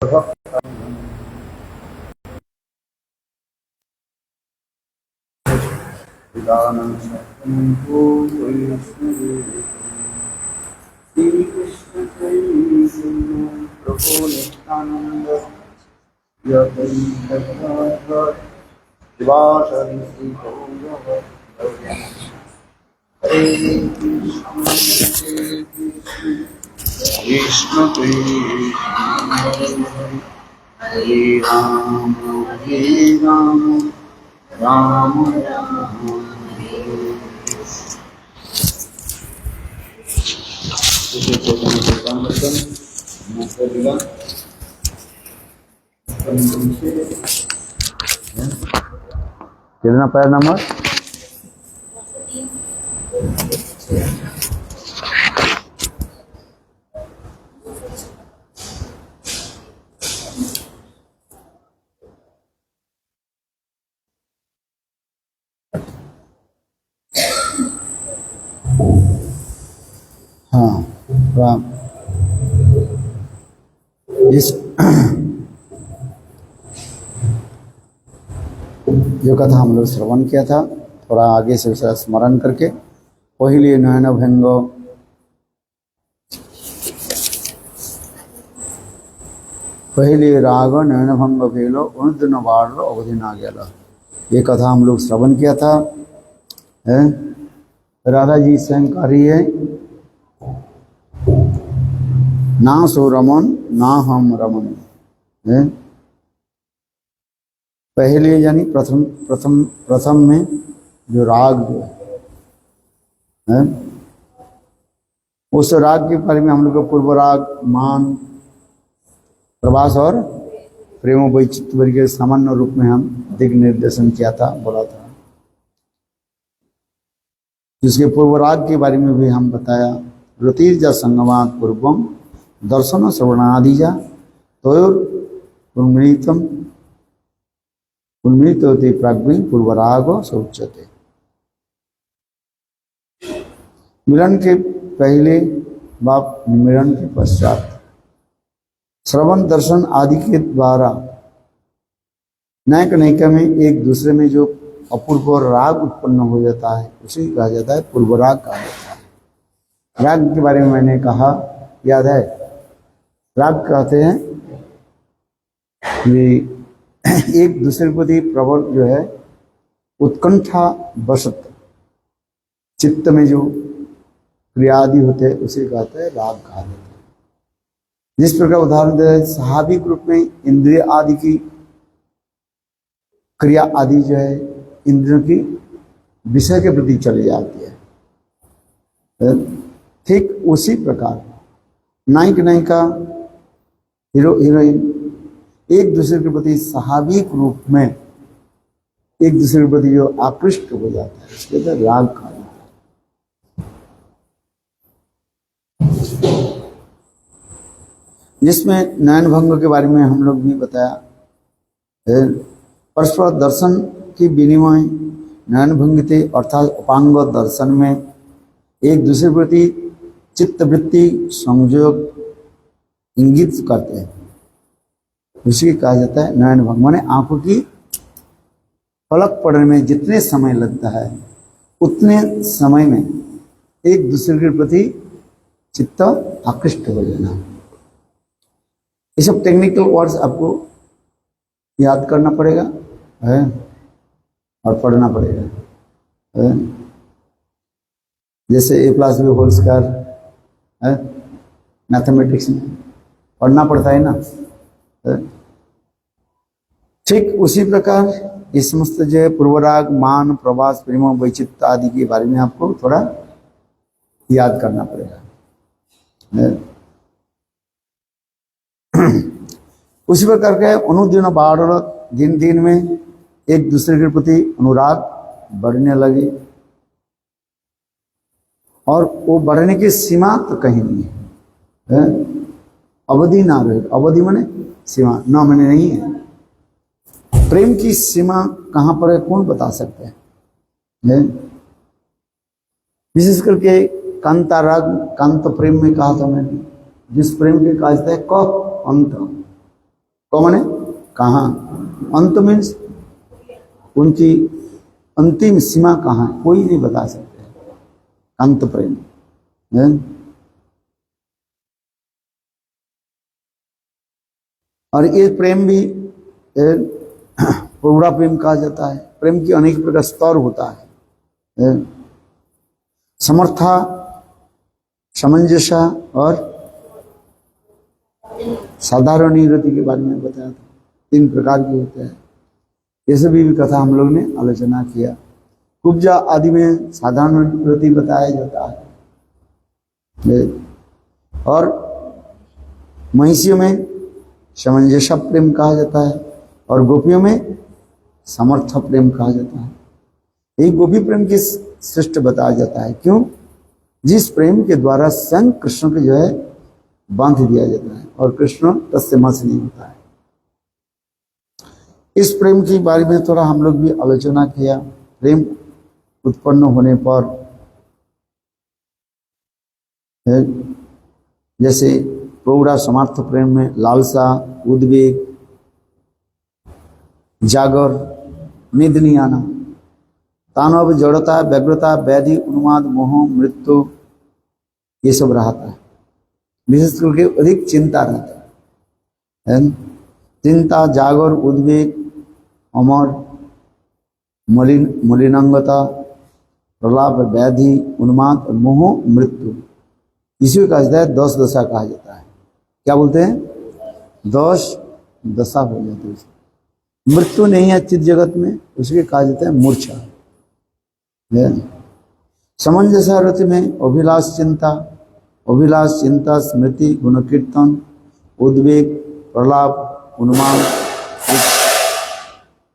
श्रीकृष्ण प्रभु नित्यानंद शिवासरि श्री हरे कृष्ण कृष्ण हरे राम राम राम कितना पैर नंबर? हाँ राम जिस जो कथा हम लोग श्रवण किया था, थोड़ा आगे से उसका स्मरण करके पहले नयन भंग पहले राग नयन भंग भेलो उन बाढ़ अवधि ना गया, ये कथा हम लोग श्रवण किया था। है राधा जी स्वयं कह रही है, ना सो रमन ना हम रमन। है पहले यानी प्रथम में जो राग जो है, उस राग के बारे में हम लोग को पूर्व राग, मान, प्रवास और प्रेम वैचित्र वर्ग के सामान्य रूप में हम दिग निर्देशन किया था, बोला था। जिसके पूर्व राग के बारे में भी हम बताया, रतिर्जा संगमात पूर्वम दर्शन श्रवणादिजा तोर उन्मृत होते प्राग्ञ पूर्वराग शौचते। मिलन के पहले बाप मिलन के पश्चात श्रवण दर्शन आदि के द्वारा नैक नैका में एक दूसरे में जो अपूर्व राग उत्पन्न हो जाता है उसे कहा जाता है पूर्व राग कहा जाता है। राग के बारे में मैंने कहा, याद है? राग कहते हैं कि एक दूसरे के प्रति प्रबल जो है उत्कंठा वशत चित्त में जो क्रिया आदि होते हैं उसे कहते हैं राग कहा जाता है। जिस प्रकार उदाहरण दे रहे, स्वाभाविक रूप में इंद्रिय आदि की क्रिया आदि जो है इंद्रियों की विषय के प्रति चली जाती है। ठीक उसी प्रकार नायक नायिका, हीरो हीरोइन एक दूसरे के प्रति स्वाभाविक रूप में एक दूसरे के प्रति जो आकृष्ट हो जाता है इसके तो राग कहा जाता है। जिसमें नयन भंग के बारे में हम लोग भी बताया, परस्पर दर्शन की विनिमय नयन भंगिते अर्थात उपांग दर्शन में एक दूसरे के प्रति चित्तवृत्ति संयोग इंगित करते हैं, उसी कहा जाता है नयन भंग। माने आंखों की पलक पड़ने में जितने समय लगता है उतने समय में एक दूसरे के प्रति चित्त आकृष्ट हो जाना। ये सब टेक्निकल वर्ड्स आपको याद करना पड़ेगा है और पढ़ना पड़ेगा है। जैसे a+b होल स्क्वायर है, मैथमेटिक्स में पढ़ना पड़ता है ना। ठीक उसी प्रकार ये समस्त जो है पूर्वराग, मान, प्रवास, प्रेम, वैचित्र आदि के बारे में आपको थोड़ा याद करना पड़ेगा। उसी प्रकार के अनुदिन बाढ़, दिन दिन में एक दूसरे के प्रति अनुराग बढ़ने लगे और वो बढ़ने की सीमा तो कहीं नहीं है, अवधि ना रहे। अवधि माने सीमा, ना माने नहीं है। प्रेम की सीमा कहाँ पर है कौन बता सकते हैं? विशेष करके कांता राग, कांत प्रेम में कहा था मैंने, जिस प्रेम के कहा जाता है क अंत, कौन है, कहाँ, अंत मीन्स उनकी अंतिम सीमा कहाँ है, कोई नहीं बता सकते। अंत प्रेम है। और ये प्रेम भी पूरा प्रेम कहा जाता है। प्रेम की अनेक प्रकार स्तर होता है। समर्था, समंजसा और साधारण रति के बारे में बताया था, 3 प्रकार के होते हैं। ये सभी भी कथा हम लोग ने आलोचना किया। कुब्जा आदि में साधारण रति बताया जाता है और महिषियों में समंजसा प्रेम कहा जाता है और गोपियों में समर्थ प्रेम कहा जाता है। एक गोपी प्रेम की श्रेष्ठ बताया जाता है। क्यों? जिस प्रेम के द्वारा स्वयं कृष्ण को जो है बांध दिया जाता है और कृष्ण तस्य मस नहीं होता है। इस प्रेम के बारे में थोड़ा हम लोग भी आलोचना किया। प्रेम उत्पन्न होने पर जैसे प्रौढ़ा समर्थ प्रेम में लालसा, उद्वेग, जागर, नींद नहीं आना, तानव, जड़ता, व्यग्रता, व्याधि, उन्माद, मोह, मृत्यु, ये सब रहता है। विशेष करके अधिक चिंता रहता है। चिंता, जागर, उद्वेग, अमर, मलिनांगता, प्रलाप, व्याधि, उन्माद और मोह, मृत्यु, इसी को कहा जाता है 10 दशा कहा जाता है। क्या बोलते हैं? 10 दशा हो जाती है। मृत्यु नहीं है चित्त जगत में, उसके कहा जाता है मूर्छा। समंजसा रति में अभिलाष चिंता, स्मृति, गुण कीर्तन, उद्वेग, प्रलाप, उन्माद,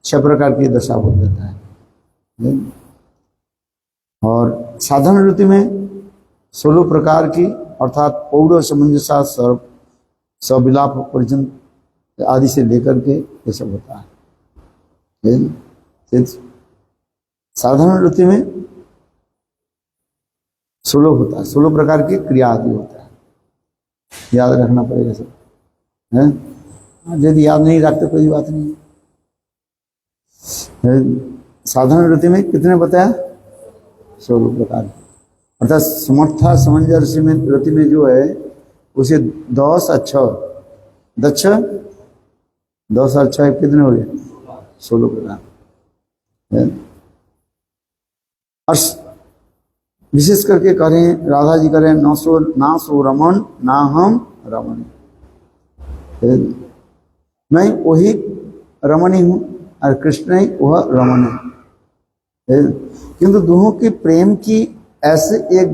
6 प्रकार की दशा हो जाता है। और साधारण ऋतु में 16 प्रकार की, अर्थात पौड़, समंजसा, सविलाप पर्यंत आदि से लेकर के ये सब होता है। साधारण ऋतु में 16 होता है, 16 प्रकार की क्रिया आदि होता है। याद रखना पड़ेगा सब है। यदि याद नहीं रखते कोई बात नहीं है। साधारण ऋतु में कितने बताया? 16 प्रकार, अर्थात समर्था समंजस में रति में जो है उसे 10 और 6 10 और 6 कितने हो गए? 16 प्रकार। और विशेष करके करें, राधा जी करें ना सो रमन ना हम रमन, मैं वही रमणी हूँ और कृष्ण ही वह रमण है। किंतु दोनों की प्रेम की ऐसे एक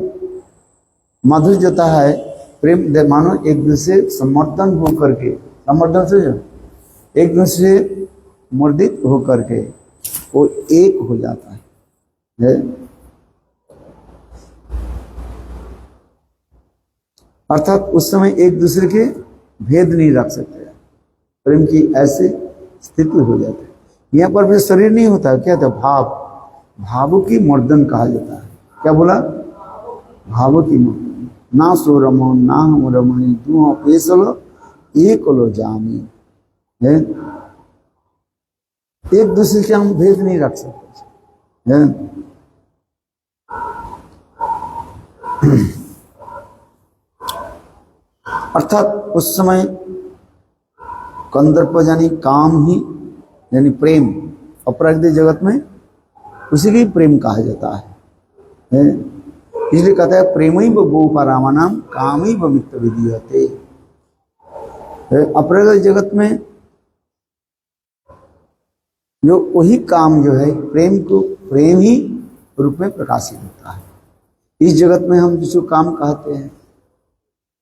माधुर्यता है। प्रेम मानो एक दूसरे समर्थन होकर के, समर्थन से जो एक दूसरे मुर्दित होकर के वो एक हो जाता है। अर्थात उस समय एक दूसरे के भेद नहीं रख सकते। प्रेम की ऐसी स्थिति हो जाती है। यहाँ पर भी शरीर नहीं होता, क्या था? भावों की मर्दन कहा जाता है। क्या बोला? भावों की मर्दन। ना सो रमो ना हम रमणी तू पेशलो एक लो जामी है। एक दूसरे के हम भेद नहीं रख सकते है। अर्थात उस समय कंदर्प यानी काम ही यानी प्रेम, अपराधिक जगत में उसी की प्रेम कहा जाता है। इसलिए कहता है प्रेमैव गोपरामानाम कामैव मित्र विधीयते। अपराधिक जगत में जो वही काम जो है प्रेम को प्रेम ही रूप में प्रकाशित होता है। इस जगत में हम जिसको काम कहते हैं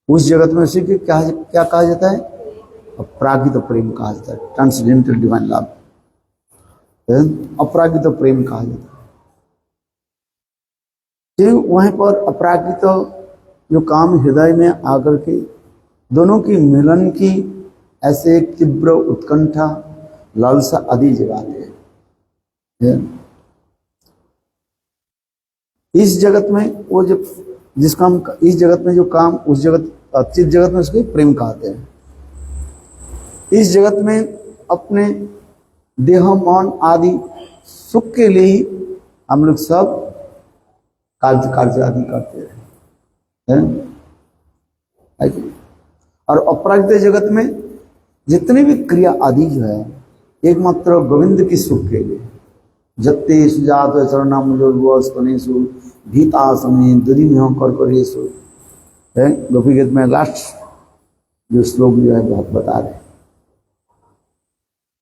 उस जगत में उसी के क्या कहा जाता है? अपरागित प्रेम कहा जाता है। ट्रांसजेंडर डिवाइन लव, अपरागित प्रेम कहा जाता है। वहीं पर अपरागित जो काम हृदय में आकर के दोनों की मिलन की ऐसे तीव्र उत्कंठा, लालसा आदि जगाते हैं। इस जगत में वो जो जिस काम, इस जगत में जो काम उस जगत चित्त जगत में उसके प्रेम कहते हैं। इस जगत में अपने देह मन आदि सुख के लिए ही हम लोग सब कार्य आदि करते हैं, है कि नहीं? और अपराजित जगत में जितनी भी क्रिया आदि जो है एकमात्र गोविंद की सुख के लिए। जत्ते सुजात चरणामुजोस्तनेषु भीतासने दुदिम्य कर्करेषु, है गोपी गीत में लास्ट जो श्लोक जो है बहुत बता रहे हैं।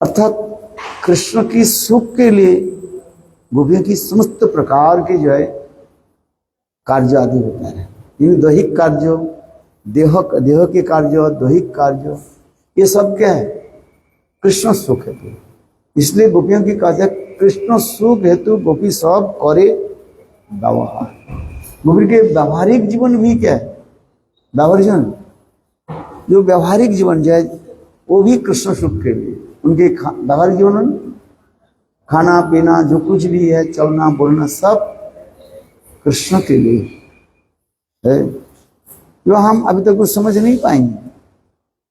अर्थात कृष्ण की सुख के लिए गोपियों की समस्त प्रकार के जो है कार्य आदि होता है। ये दैहिक कार्य, देह के कार्य, दैहिक कार्य, ये सब क्या है? कृष्ण सुख हेतु। इसलिए गोपियों की कार्य कृष्ण सुख हेतु गोपी सब करे व्यवहार। गोपी के व्यवहारिक जीवन भी क्या है? व्यवहारिक जीवन, जो व्यवहारिक जीवन जो है वो भी कृष्ण सुख के लिए। उनके व्यवहारिक जीवन, खाना पीना जो कुछ भी है, चलना बोलना, सब कृष्ण के लिए है, जो हम अभी तक कुछ समझ नहीं पाएंगे,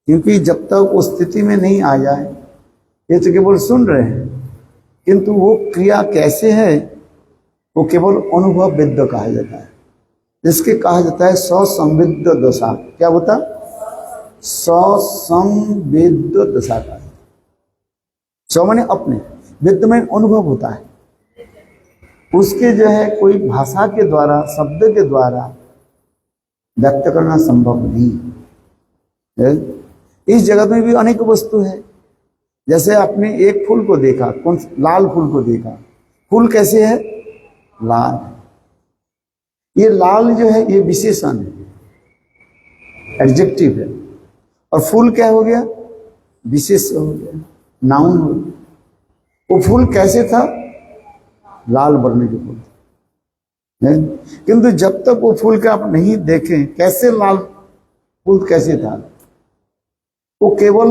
क्योंकि जब तक वो स्थिति में नहीं आ जाए, ये तो केवल सुन रहे हैं, किंतु वो क्रिया कैसे है वो केवल अनुभव वेद्य कहा जाता है। जिसके कहा जाता है ससंविद्ध दशा। क्या होता? ससंविद्ध दशा का। सौ माने अपने, वेद्य में अनुभव होता है, उसके जो है कोई भाषा के द्वारा, शब्द के द्वारा व्यक्त करना संभव नहीं है। इस जगत में भी अनेक वस्तु है। जैसे आपने एक फूल को देखा, कौन? लाल फूल को देखा। फूल कैसे है? लाल। ये लाल जो है ये विशेषण है, एडजेक्टिव है, और फूल क्या हो गया? विशेष हो गया, नाउन हो गया। वो फूल कैसे था? लाल वर्ण के फूल है। किंतु जब तक वो फूल का आप नहीं देखें कैसे लाल फूल कैसे था, वो केवल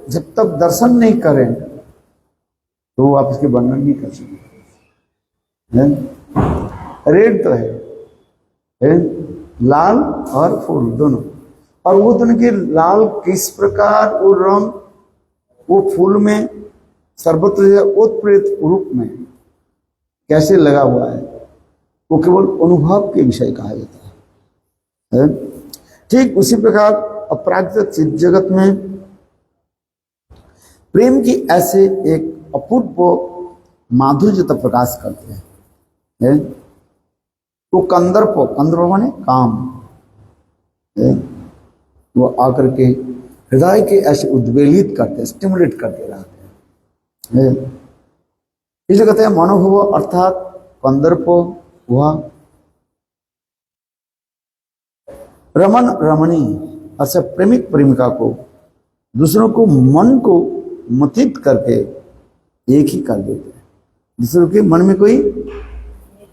जब तक दर्शन नहीं करें तो आप इसके वर्णन नहीं कर सकते। रेड तो है लाल और फूल दोनों, और वो दोनों के लाल किस प्रकार वो रंग वो फूल में सर्वत्र उत्प्रेत रूप में कैसे लगा हुआ है, वो केवल अनुभव के विषय कहा जाता है। ठीक उसी प्रकार अपराजित जगत में प्रेम की ऐसे एक अपूर्व माधुर्यता प्रकाश करते हैं। वो कंदर्प माने काम है, वो आकर के हृदय के ऐसे उद्वेलित करते, स्टिमुलेट करते रहते हैं। इसलिए कहते हैं मनोभव, अर्थात कंदर्प हुआ रमन रमणी, अच्छा प्रेमिक प्रेमिका को दूसरों को मन को मथित करके एक ही कर देते हैं। दूसरों के मन में कोई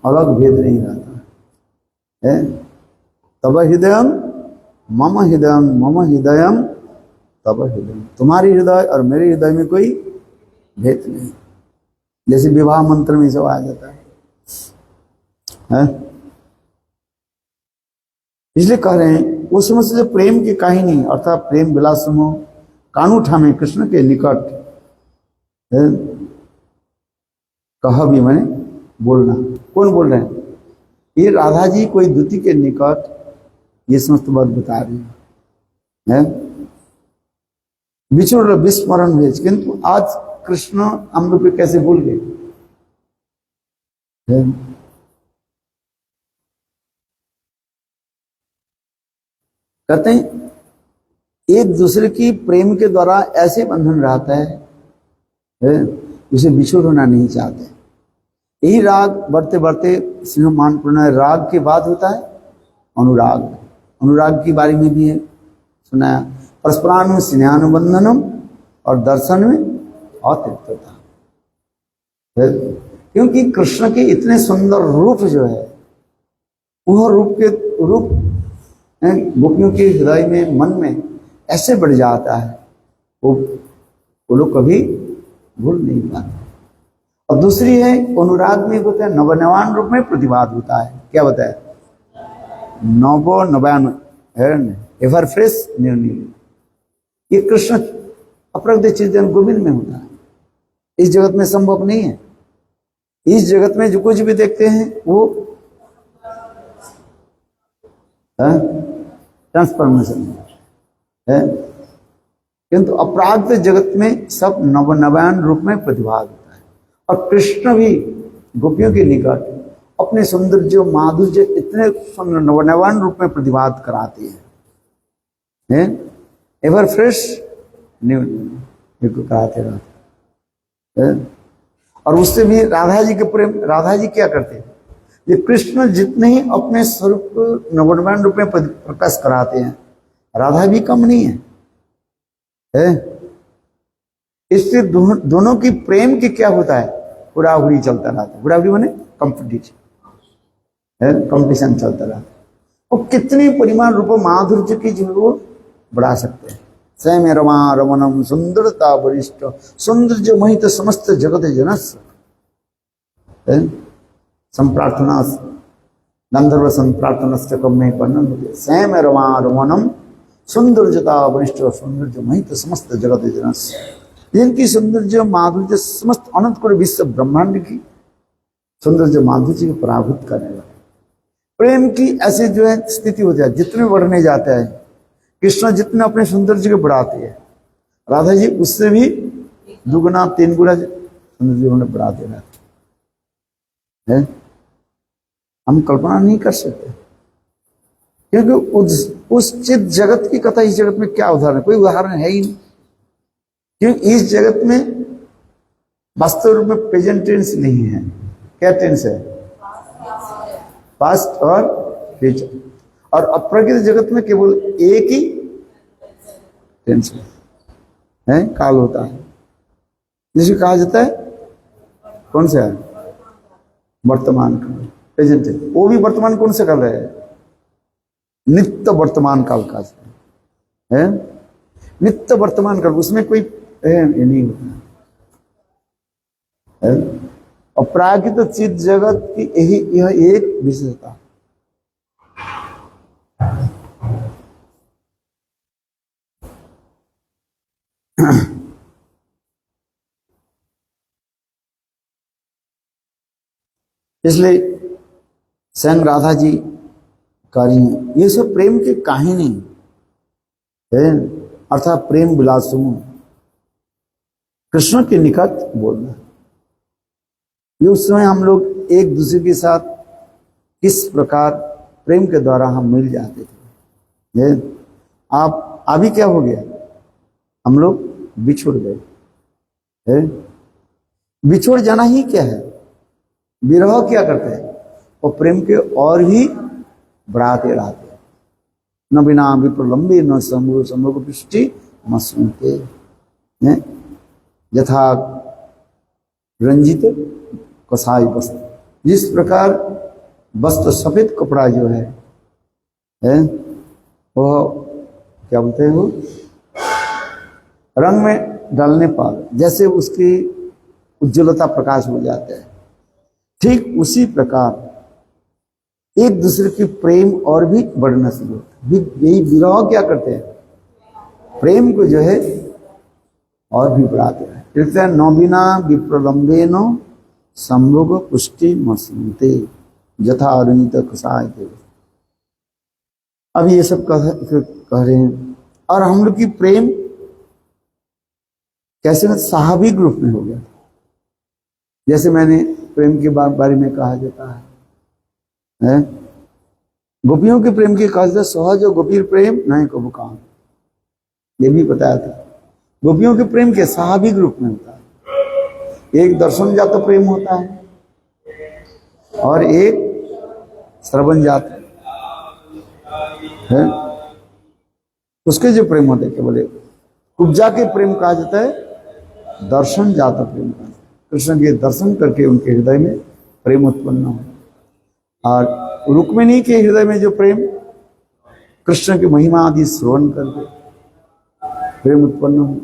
अलग भेद नहीं रहता है। तब हृदयम मम हृदयम मम हृदयम तब हृदय, तुम्हारी हृदय और मेरे हृदय में कोई भेद नहीं। जैसे विवाह मंत्र में सब आ जाता है। इसलिए कह रहे हैं उस समय से जो प्रेम की कहानी अर्थात प्रेम विलास समूह कानूठा में कृष्ण के निकट कह भी मैंने बोलना। कौन बोल रहे हैं? ये राधा जी कोई द्वितीय के निकट ये समस्त बात बता रही है। विचुर विस्मरण भेज, किंतु आज कृष्ण हम लोग को कैसे भूल गए? कहते हैं एक दूसरे की प्रेम के द्वारा ऐसे बंधन रहता है जिसे बिछुड़ होना नहीं चाहते। यही राग बढ़ते बढ़ते स्नेहमान पूर्ण राग के बाद होता है अनुराग। अनुराग के बारे में भी है सुनाया, परस्परान स्नेहानुबंधनम और दर्शन में अतृप्तता। क्योंकि कृष्ण के इतने सुंदर रूप जो है वह रूप गोपियों के हृदय में मन में ऐसे बढ़ जाता है वो लोग कभी भूल नहीं पाते। और दूसरी है अनुराग में होता है नवनवान रूप में प्रतिवाद होता है। क्या होता है? नवान एवर फ्रेश न्यू। ये कृष्ण अप्रकृत चिंतन गोविंद में होता है, इस जगत में संभव नहीं है। इस जगत में जो कुछ भी देखते हैं वो ट्रांसफॉर्मेशन है, किंतु अपराध जगत में सब नवनवायन रूप में प्रतिभाग होता है। और कृष्ण भी गोपियों के निकट अपने सौंदर्य माधुर्य इतने नवनवायन रूप में प्रतिभाग कराते हैं, एवर फ्रेश न्यू कराते रहते। और उससे भी राधा जी के प्रेम, राधा जी क्या करते हैं, ये कृष्ण जितने ही अपने स्वरूप नवनवायन रूप में प्रकाश कराते हैं, राधा भी कम नहीं है। इससे दोनों की प्रेम की क्या होता है, हुड़ाहुड़ी चलता रहता है। हुड़ाहुड़ी माने कंपटीशन चलता रहता है। और कितने परिमाण रूप माधुर्य की जो वो बढ़ा सकते हैं। स्वयं रमा रमनम सुंदरता वरिष्ठ सौंदर्य महित समस्त जगत जनस संप्रार्थना गंधर्व संप्रार्थना कम वर्णन होते। स्वयं रमा रमनम सौंदर्यता वरिष्ठ सौंदर्य महित समस्त जगत जनस, जिनकी सौंदर्य माधुर्य समस्त अनंत कोटि विश्व ब्रह्मांड की सौंदर्य माधुर्य को पराभूत करने वाले। प्रेम की ऐसी जो है स्थिति हो जाए, जितने बढ़ने जाता है कृष्ण जितने अपने सौंदर्य को बढ़ाते हैं, राधा जी उससे भी दुगुना तीन गुना सौंदर्य उन्हें बढ़ाते रहते हैं। हम कल्पना नहीं कर सकते, क्योंकि उस चित जगत की कथा इस जगत में क्या उदाहरण, कोई उदाहरण है ही नहीं। क्योंकि इस जगत में वास्तव रूप में प्रेजेंट टेंस नहीं है। क्या टेंस है, पास्ट और फ्यूचर। और अप्राकृत जगत में केवल एक ही टेंस है, काल होता है, जिसे कहा जाता है कौन सा है, वर्तमान काल, प्रेजेंट टेंस। वो भी वर्तमान कौन से काल है, नित्य वर्तमान काल का है, नित्य वर्तमान काल, उसमें कोई नहीं होता है। अपराकृत चित जगत की यह एक विशेषता। इसलिए स्वयं राधा जी कह रही हैं, ये सब प्रेम की कहानी है, अर्थात प्रेम विलासों कृष्ण के निकट बोलना। ये उस समय हम लोग एक दूसरे के साथ किस प्रकार प्रेम के द्वारा हम मिल जाते थे। ये आप अभी क्या हो गया, हम लोग बिछुड़ गए। बिछुड़ जाना ही क्या है, विरह क्या करते हैं, वो प्रेम के और भी बढ़ाते रहते हैं। न बिना विप्रलंबे न समूह पृष्टि न सुनते, यथा रंजित कसाई वस्त्र। जिस प्रकार वस्त्र सफेद कपड़ा जो है वह क्या बोलते हैं, वो रंग में डालने पर जैसे उसकी उज्ज्वलता प्रकाश हो जाता है, ठीक उसी प्रकार एक दूसरे की प्रेम और भी बढ़ना शुरू होता है। यही विरह क्या करते हैं, प्रेम को जो है और भी बढ़ाते हैं। नौबिना विप्रलंबे नो संभोग पुष्टि मसनते यथा अरुणित कसाय। अब ये सब कह रहे हैं। और हम लोग की प्रेम कैसे स्वाभाविक रूप में हो गया, जैसे मैंने प्रेम के बारे में कहा जाता है, गोपियों के प्रेम की कहा जाता है सहज और गोपी प्रेम नहीं कबू काम, ये भी बताया था। गोपियों के प्रेम के स्वाभाविक रूप में होता है, एक दर्शन जात प्रेम होता है और एक श्रवण जात है। उसके जो प्रेम होते हैं बोले कुब्जा के प्रेम कहा जाता है, दर्शन जात प्रेम कहा जाता है। कृष्ण के दर्शन करके उनके हृदय में प्रेम उत्पन्न हो। और रुक्मिणी के हृदय में जो प्रेम, कृष्ण की महिमा आदि श्रवण करके प्रेम उत्पन्न हो।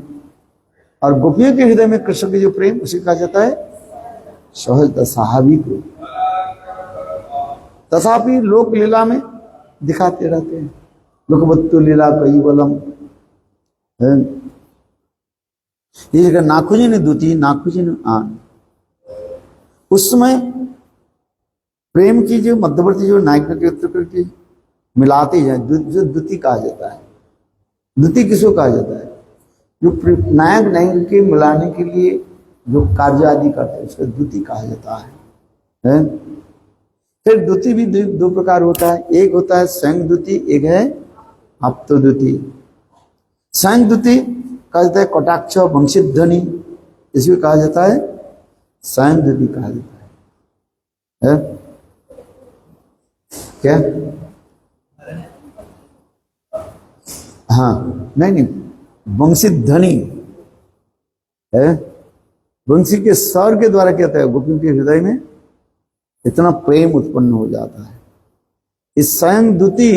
और गोपियों के हृदय में कृष्ण के जो प्रेम, उसे कहा जाता है सहज स्वाभाविक रूप। तथापि लोक लीला में दिखाते रहते हैं, लोकवत्तु लीला कई बलम, ये जगह नाखुजिन द्युति नाखुजिन आन, उस समय प्रेम की जो मध्यवर्ती जो नायक के मिलाते हैं जो द्युति कहा जाता है। द्युति किसको कहा जाता है? जो नायक नायक के मिलाने के लिए जो कार्य आदि करते हैं उसको द्युति कहा जाता है? फिर द्युति भी दो प्रकार होता है, एक होता है संग द्युति, एक है आप्त द्युति। संग द्युति कहा जाता है कटाक्ष वंशित ध्वनि, इसको कहा जाता है संग द्युति कहा जाता है? क्या? हाँ, नहीं, वंशित ध्वनि है, वंशी के स्वर के द्वारा क्या होता है, गोपियों के हृदय में इतना प्रेम उत्पन्न हो जाता है। इस स्वयं द्युति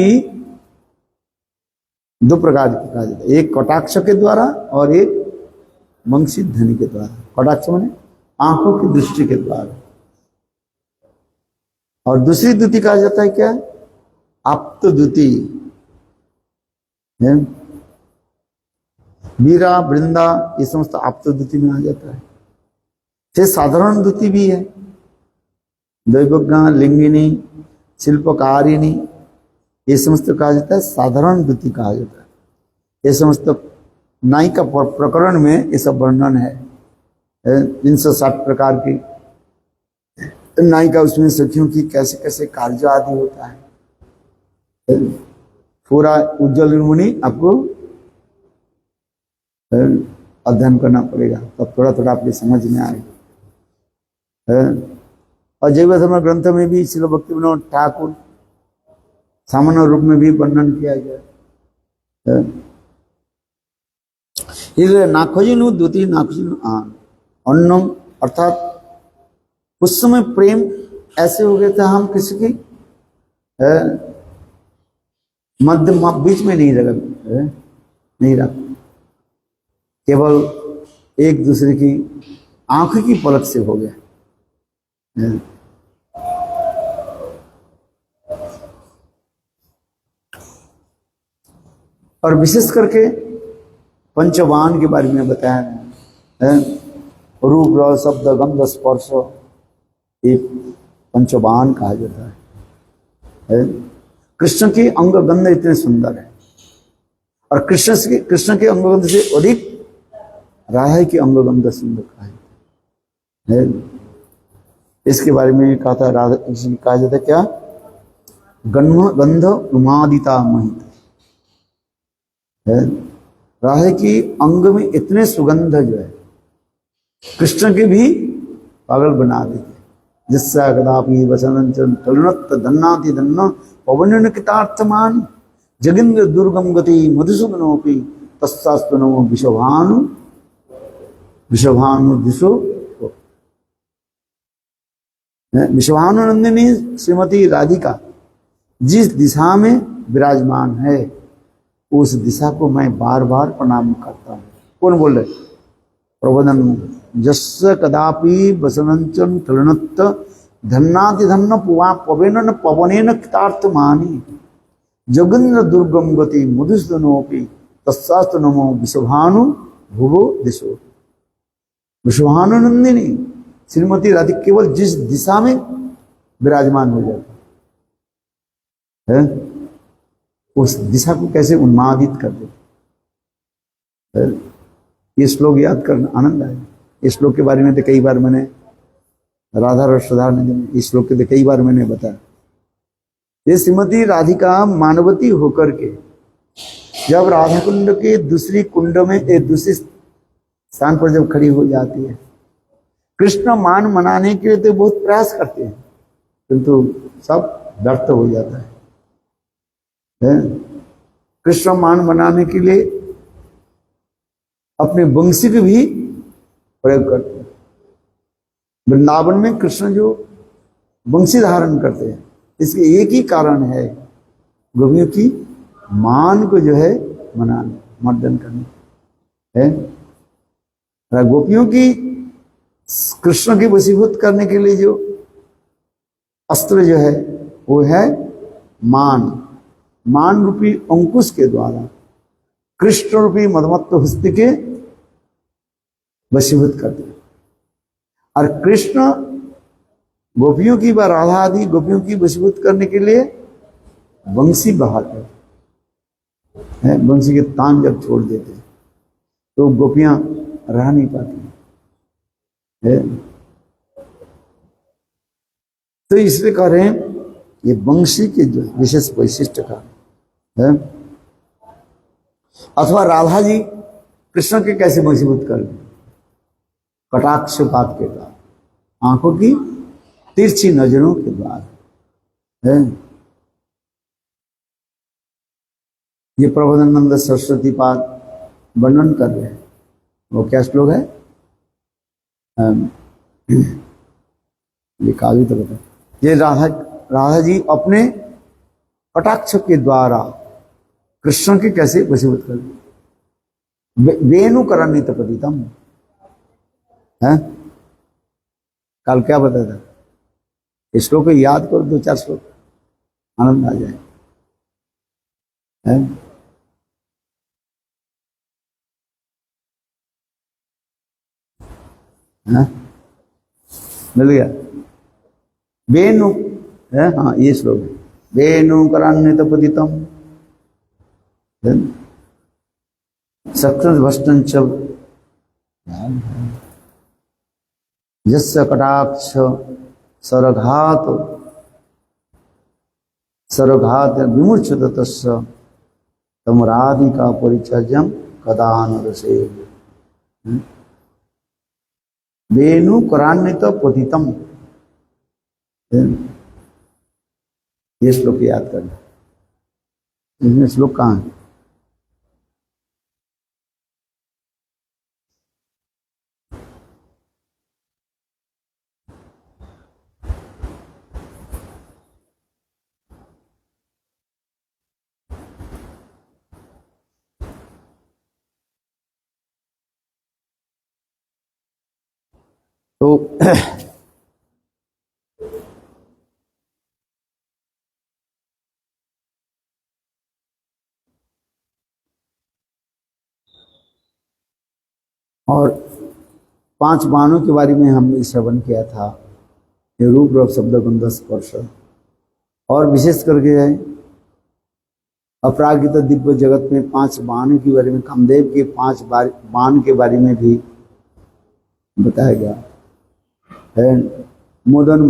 दो प्रकार की कहा जाता है, एक कटाक्ष के द्वारा और एक वंशित ध्वनि के द्वारा। कटाक्ष माने आंखों की दृष्टि के द्वारा, और दूसरी द्युति कहा जाता है क्या? आप्त द्युति। वीरा वृंदा ये समस्त आप्त द्युति में आ जाता है। फिर साधारण द्युति भी है, दैवज्ञा लिंगिनी शिल्पकारिणी, ये समस्त कहा जाता है साधारण द्युति कहा जाता है। ये समस्त नायिका प्रकरण में ये सब वर्णन है। 360 प्रकार की नायिका, उसमें सखियों की कैसे कैसे कार्य आदि होता है, पूरा उज्जवल मुनि आपको अध्ययन करना पड़ेगा, तब थोड़ा थोड़ा आपकी समझ में आएगा। और जैव धर्म ग्रंथ में भी श्रील भक्तिविनोद ठाकुर सामान्य रूप में भी वर्णन किया गया। इसलिए नाखोजिनु द्युति नाखोजिनु आन अन्नम, अर्थात उस समय प्रेम ऐसे हो गया था, हम किसी की मध्य बीच में नहीं रख, केवल एक दूसरे की आंख की पलक से हो गया। और विशेष करके पंचवान के बारे में बताया है, रूप रस शब्द गंध स्पर्श, ये पंचवान कहा जाता है। कृष्ण के अंग गंध इतने सुंदर है, और कृष्ण के अंग गंध से अधिक राधा के अंग गंध सुंदर कहा जाता है। इसके बारे में भी कहा था, राधा कहा जाता है क्या? गंध उमादिता महित, राधा की अंग में इतने सुगंध जो है कृष्ण के भी पागल बना देते। जिससे कदापि वसनंचन तलुनत धन्नाति धन्न पवन कृतार्थमान जगिंद्र दुर्गम गति मधुसूदनोपि तस्सास्तु नमो विश्वभानु दिशो। विश्वभानुनंदिनी श्रीमती राधिका जिस दिशा में विराजमान है, उस दिशा को मैं बार बार प्रणाम करता हूँ। कौन बोल रहे? प्रबोधन। जस्य कदापि वसनंचन तलुनत धन्नाति धन्न पवेन पवनेन कृतार्थमानि जगन्द्र दुर्गम गति मधुसूदनोपि तस्सास्तु नमो विश्वभानु भुवो दिशो। विश्वभानुनंदिनी श्रीमती राधिका केवल जिस दिशा में विराजमान हो जाती है, उस दिशा को कैसे उन्मादित कर देते। ये श्लोक याद करना आनंद आए। इस श्लोक के बारे में तो कई बार मैंने राधा रसधार में इस श्लोक के तो कई बार मैंने बताया। ये श्रीमती राधिका मानवती होकर के जब राधा कुंड के दूसरी कुंड में एक दूसरे स्थान पर जब खड़ी हो जाती है, कृष्ण मान मनाने के लिए तो बहुत प्रयास करते हैं, किंतु सब व्यर्थ हो जाता है। कृष्ण मान मनाने के लिए अपने वंशी के भी प्रयोग करते हैं। वृंदावन में कृष्ण जो वंशी धारण करते हैं, इसके एक ही कारण है, गोपियों की मान को जो है मनाने मर्दन करने है। गोपियों की कृष्ण की वशीभूत करने के लिए जो अस्त्र जो है वो है मान रूपी अंकुश के द्वारा कृष्ण रूपी मदमत्त हस्ती के वशीभूत करते हैं। और कृष्ण गोपियों की व राधा आदि गोपियों की वशीभूत करने के लिए बंसी बहाते हैं। बंसी के तान जब छोड़ देते हैं तो गोपियां रह नहीं पाती है। तो इसलिए कह रहे हैं ये बंसी के जो विशेष वैशिष्ट का है। अथवा राधा जी कृष्ण के कैसे वशीभूत कर लें? कटाक्षपात के द्वारा, आंखों की तिरछी नजरों के द्वारा है। ये प्रबोधानंद सरस्वती पाद वर्णन कर रहे हैं। वो क्या श्लोक है? ये काली तो बता। ये राधा जी अपने कटाक्ष के द्वारा कृष्ण के कैसे वशीभूत कर लें? वेणुकरण पतितम है। कल क्या बताया था? इस श्लोक को याद करो, 2-4 श्लोक, आनंद आ जाए है? मिल गया? वेणु है, हाँ ये श्लोक है। वेणुकरान्वित पतितम सकृत भष्टं च यस्य कटाक्ष सरघात विमुच्यत तस्य तम राधिका परिचर्यं कदा न रसे। वेणुकरान्वित पतितम, ये श्लोक याद करना। इसमें श्लोक कहाँ है? तो और 5 बाणों के बारे में हमने श्रवण किया था। ये रूप रस शब्द गंध स्पर्श, और विशेष करके अपराजित दिव्य जगत में 5 बाणों के बारे में, कामदेव के 5 बाण के बारे में भी बताया गया है। मोदन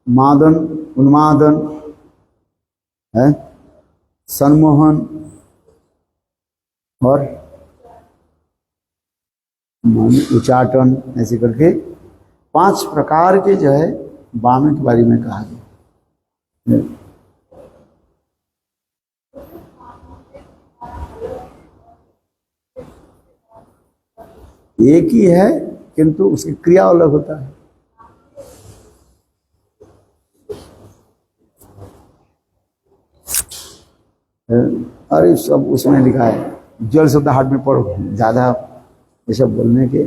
मादन उन्मादन है, संमोहन और उच्चाटन, ऐसे करके 5 प्रकार के जो है बाणों के बारे में कहा गया। एक ही है किंतु उसकी क्रिया अलग होता है। अरे सब उसमें लिखा है, जल शब्द हाथ में पढ़ो, ज्यादा ये सब बोलने के।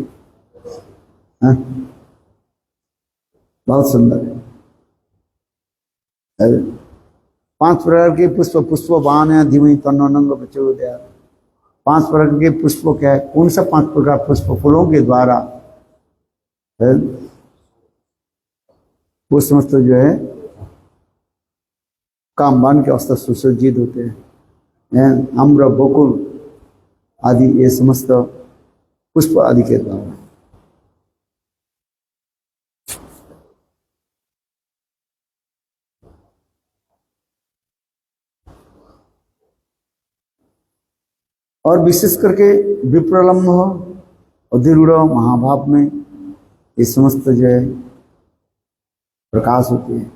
बहुत सुंदर है। 5 प्रकार के पुष्प बाण है, धीमी तन्नंग प्रचोदयात्। 5 प्रकार के पुष्प क्या है? कौन सा 5 प्रकार पुष्प? फूलों के द्वारा वो समस्त जो है कामवान के अवस्था सुसज्जित होते हैं। अम्र बकुल आदि ये समस्त पुष्प आदि के द्वारा। और विशेष करके विप्रलम्भ अधिरूढ़ महाभाव में ये समस्त जो है प्रकाश होते हैं।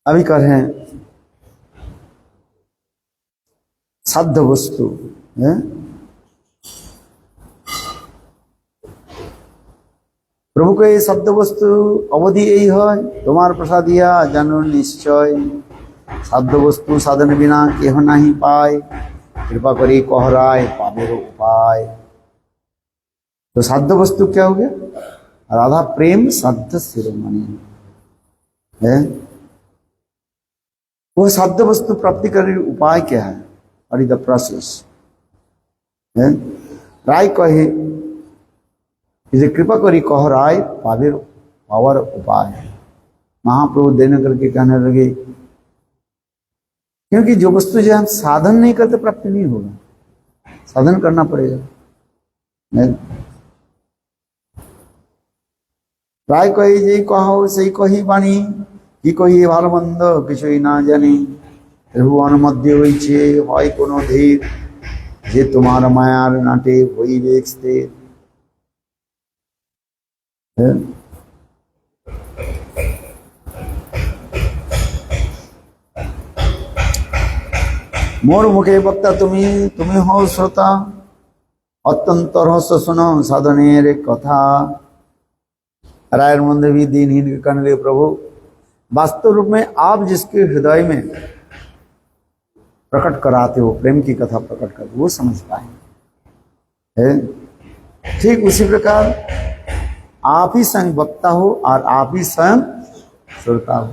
अभी कर रहे हैं साध्य वस्तु है, प्रभु को ये शब्द वस्तु अवधि यही है, तुम्हार प्रसादिया जानो निश्चय, शब्द वस्तु साधन बिना केह नहीं पाए, कृपा करी कहराय पावेरो उपाय। तो साध्य वस्तु क्या हो गया? राधा प्रेम साध्य शिरोमणि है। वह साध्य वस्तु प्राप्ति करने का उपाय क्या है? और द प्रोसेस है। राय कहे इसे कृपा करी कह राय पावेर पावर उपाय। महाप्रभु देने करके कहने लगे, क्योंकि जो वस्तु जो हम साधन नहीं करते प्राप्ति नहीं होगा, साधन करना पड़ेगा। राय कही जे कहो सही कही बाणी, কি কহি ভালো মন্দ কিছুই না জানি, ত্রিভুবন মধ্যে হইছে হয় কোনো ধীর, যে তোমার মায়ার নাটে হইবে স্থির। মোর মুখে বক্তা তুমি, তুমি হও শ্রোতা, অত্যন্ত রহস্য শোনো সাধনের কথা। रायर मंदिर भी दीनहीन के कहने लगे, प्रभु वास्तव रूप में आप जिसके हृदय में प्रकट कराते हो, प्रेम की कथा प्रकट करते वो समझ पाए। ठीक उसी प्रकार आप ही स्वयं वक्ता हो और आप ही स्वयं श्रोता हो।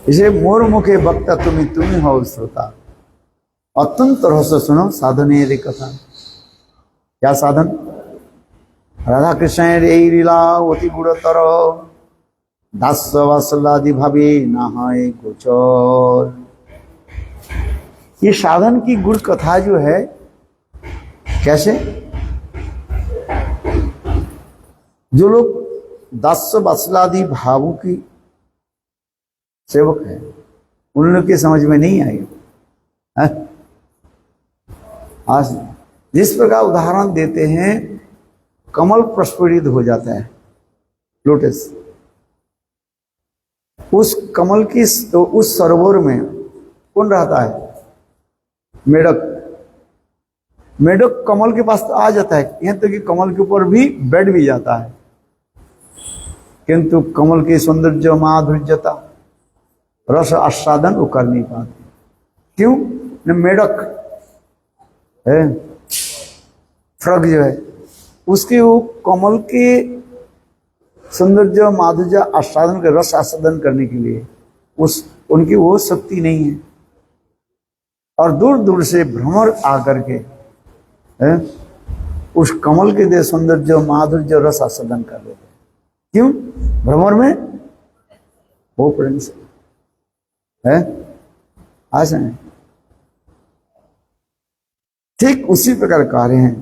इसे मोर मुखे वक्ता तुम्हें हो श्रोता, अत्यंत रहस्य सुनो साधने रे कथा। क्या साधन? राधा कृष्ण এই লীলা অতি গুরুতর, দাস্য वात्सल्यादि भावे ना है गोचर। ये साधन की गुड़ कथा जो है, कैसे? जो लोग दास्य वात्सल्यादि भावों की सेवक है, उन लोग की समझ में नहीं आएगा। आज जिस प्रकार उदाहरण देते हैं, कमल प्रस्फुटित हो जाता है, लोटस, उस कमल की तो उस सरोवर में कौन रहता है? मेढक। मेढक कमल के पास तो आ जाता है, यहाँ तक कि कमल के ऊपर भी बैठ भी जाता है, किंतु कमल की सौंदर्य माधुर्यता रस आस्वादन वो कर नहीं पाते। क्यों? न मेढक है, फ्रग जो है, उसके वो कमल के सौंदर्य माधुर्य आस्वादन के रस आस्वादन करने के लिए उनकी वो शक्ति नहीं है, और दूर दूर से भ्रमर आकर के उस कमल के दे सौंदर्य माधुर्य रस आस्वादन कर लेते हैं। क्यों? भ्रमर में वो प्रेम से है। आज ठीक उसी प्रकार कह रहे हैं,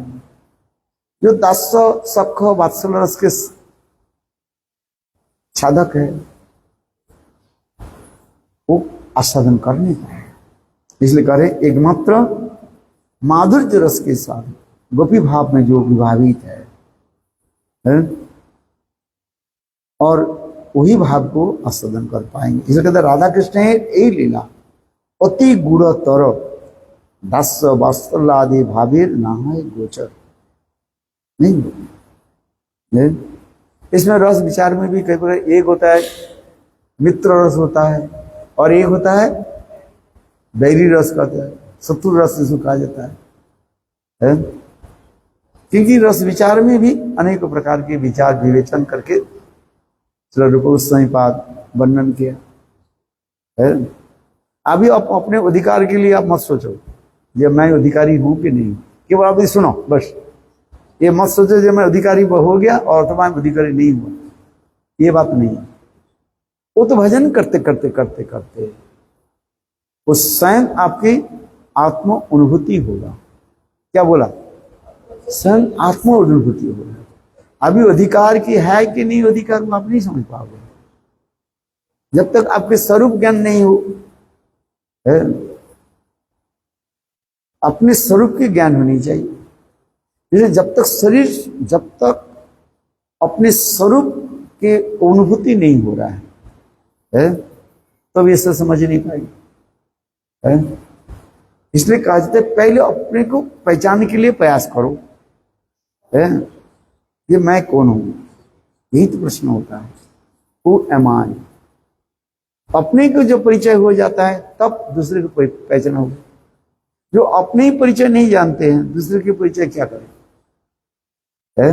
जो दास्य सख वात्सल्य रस के साधक है, वो आस्वादन कर नहीं पाए। इसलिए कह रहे एकमात्र माधुर्य रस के साथ गोपी भाव में जो विभावित है, और वही भाव को आस्वादन कर पाएंगे। इसलिए कहते राधा कृष्ण यही लीला अति गुणतर, दास्य वात्सल्यादि भावेर ना है गोचर। नहीं, इसमें रस विचार में भी कई प्रकार, एक होता है मित्र रस होता है, और एक होता है बैरी रस कहते हैं, शत्रु रस जिसको कहा जाता है। क्योंकि रस विचार में भी अनेक प्रकार के विचार विवेचन करके श्री रूप गोस्वामी पाद वर्णन किया है। अभी आप अपने अधिकार के लिए आप मत सोचो जब मैं अधिकारी हूं कि नहीं, केवल आप सुनो बस। ये मत सोचो जब मैं अधिकारी हो गया और तुम्हारा अधिकारी नहीं हुआ, ये बात नहीं है। वो तो भजन करते करते करते करते वो स्वयं आपकी आत्म अनुभूति होगा। क्या बोला? स्वयं आत्म अनुभूति होगा। अभी अधिकार की है कि नहीं अधिकार, वो आप नहीं समझ पाओगे जब तक आपके स्वरूप ज्ञान नहीं हो। अपने स्वरूप की ज्ञान होनी चाहिए। जैसे जब तक अपने स्वरूप के अनुभूति नहीं हो रहा है तब ये सब समझ नहीं पाएगी। इसलिए कहा जाता है पहले अपने को पहचानने के लिए प्रयास करो, है, ये मैं कौन हूं, यही तो प्रश्न होता है। Who am I? अपने को जो परिचय हो जाता है तब दूसरे को पहचान होगी। जो अपने ही परिचय नहीं जानते हैं दूसरे के परिचय क्या करें, है